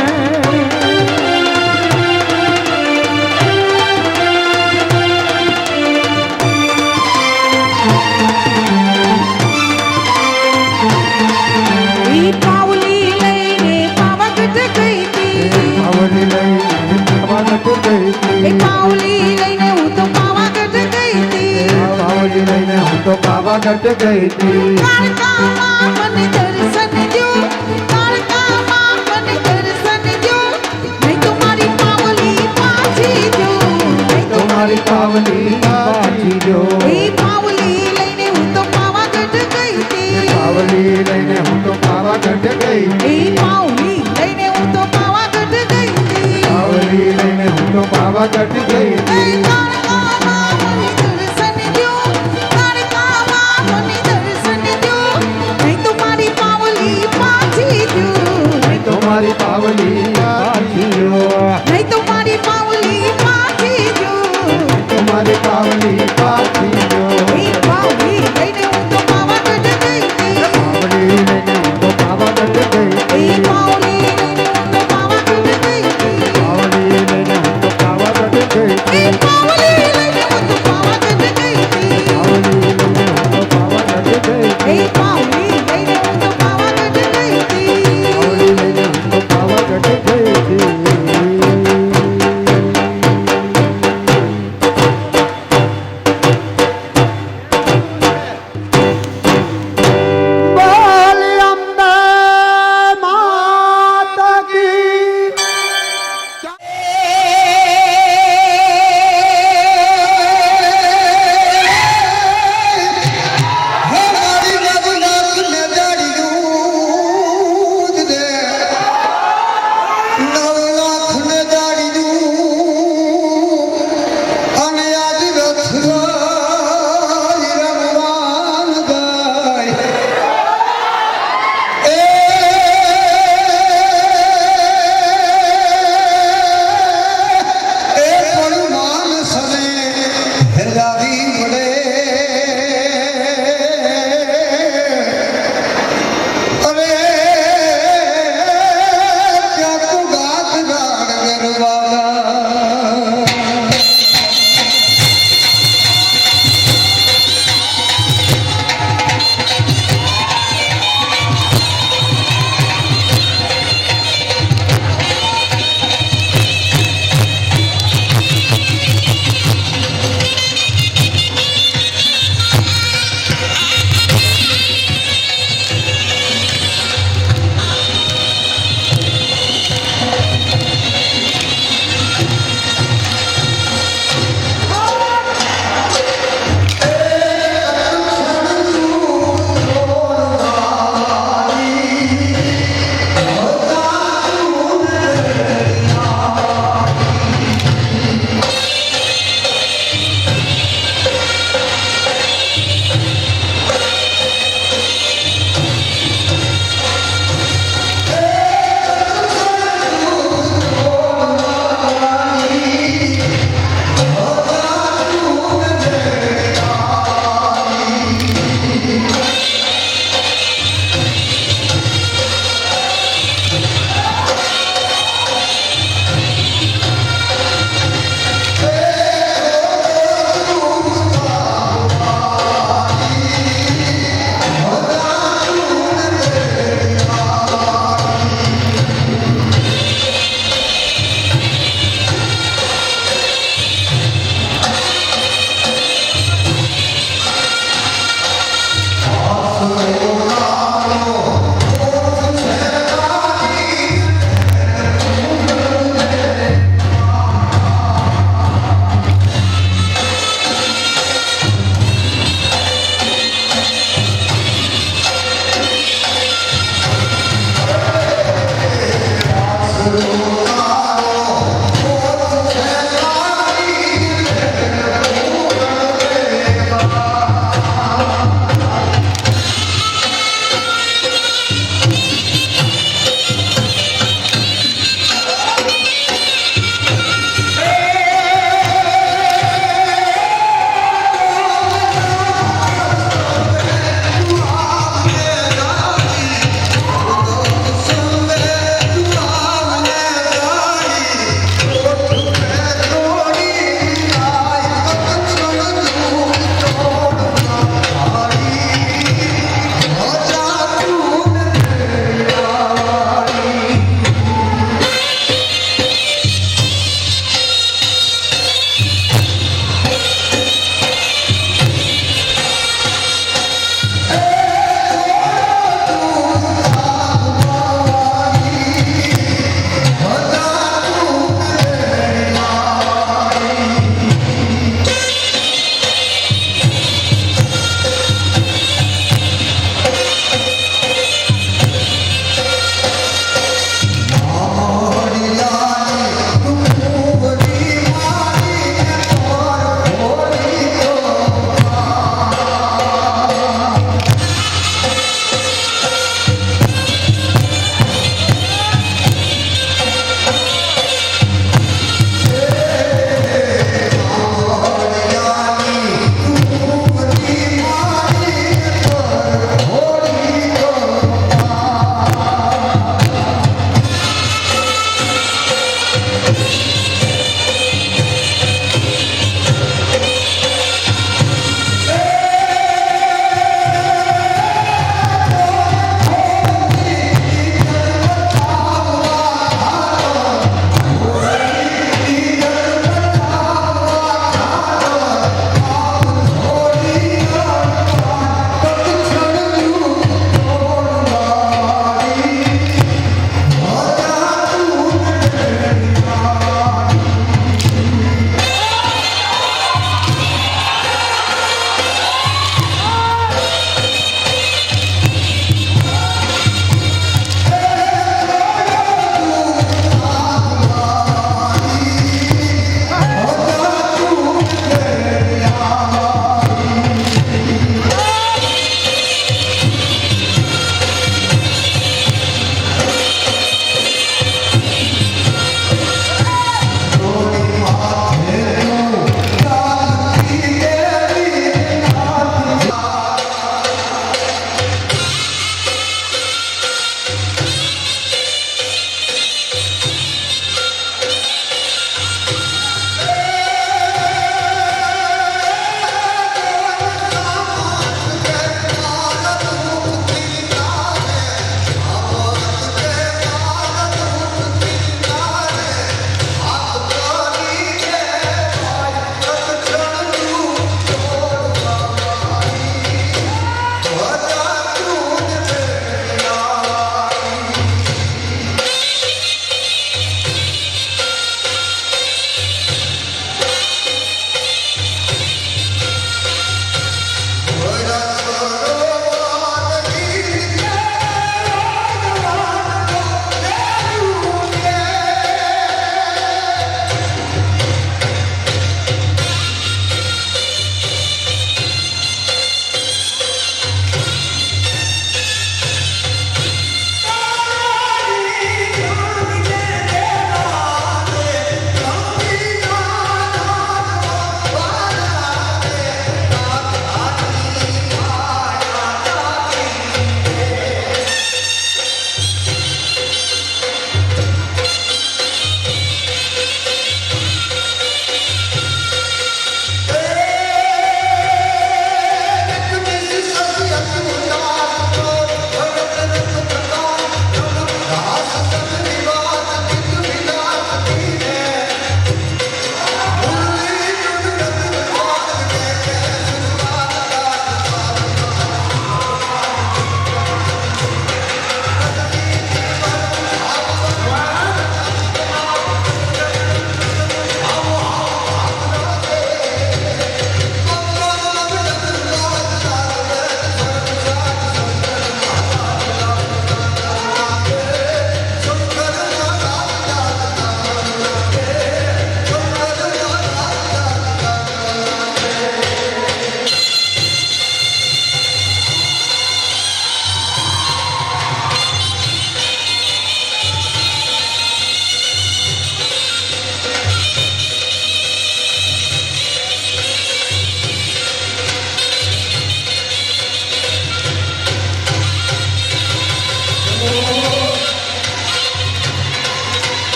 B: पावली लઈને હું તો પાવાગઢ ગઈ હતી
A: पावली लઈને હું તો પાવાગઢ ગઈ હતી
B: કાળકામાં મને દર્શન દ્યો કાળકામાં મને દર્શન દ્યો નહીં તો મારી પાવલી પાછી દ્યો નહીં તો
A: મારી પાવલી પાછી જો
B: એ પાવલી લઈને હું તો પાવાગઢ ગઈ હતી
A: પાવલી લઈને હું તો પાવાગઢ ગઈ
B: એ પાવલી લઈને હું તો પાવાગઢ ગઈ હતી
A: પાવલી લઈને હું તો પાવાગઢ ગઈ
B: એ કાળકામાં મને દર્શન દ્યો કાળકામાં મને દર્શન દ્યો નહીં તો મારી પાવલી પાછી દ્યો નહીં તો
A: મારી પાવલી પાછી જો
B: નહીં તો મારી પાવલી પાછી દ્યો
A: મારી પાવલી પાછી જો
B: એ પાવલી લઈને હું તો પાવાગઢ ગઈ હતી
A: પાવલી લઈને હું તો પાવાગઢ ગઈ
B: એ પાવલી લઈને હું તો પાવાગઢ ગઈ હતી
A: પાવલી લઈને હું તો પાવાગઢ ગઈ
B: એ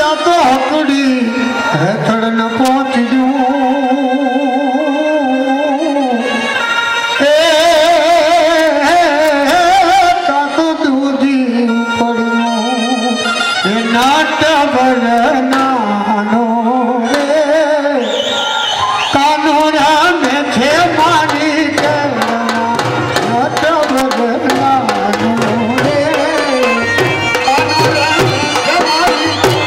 A: ત્યાં તો હકડી હેઠળ ન પહોંચ્યું એ ત્યાં તો દૂધી પડ્યું એ નાટ નાનો રે કાનો રામે છે મારી નાટ નાનો રે કાનો રામે છે મારી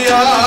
E: યા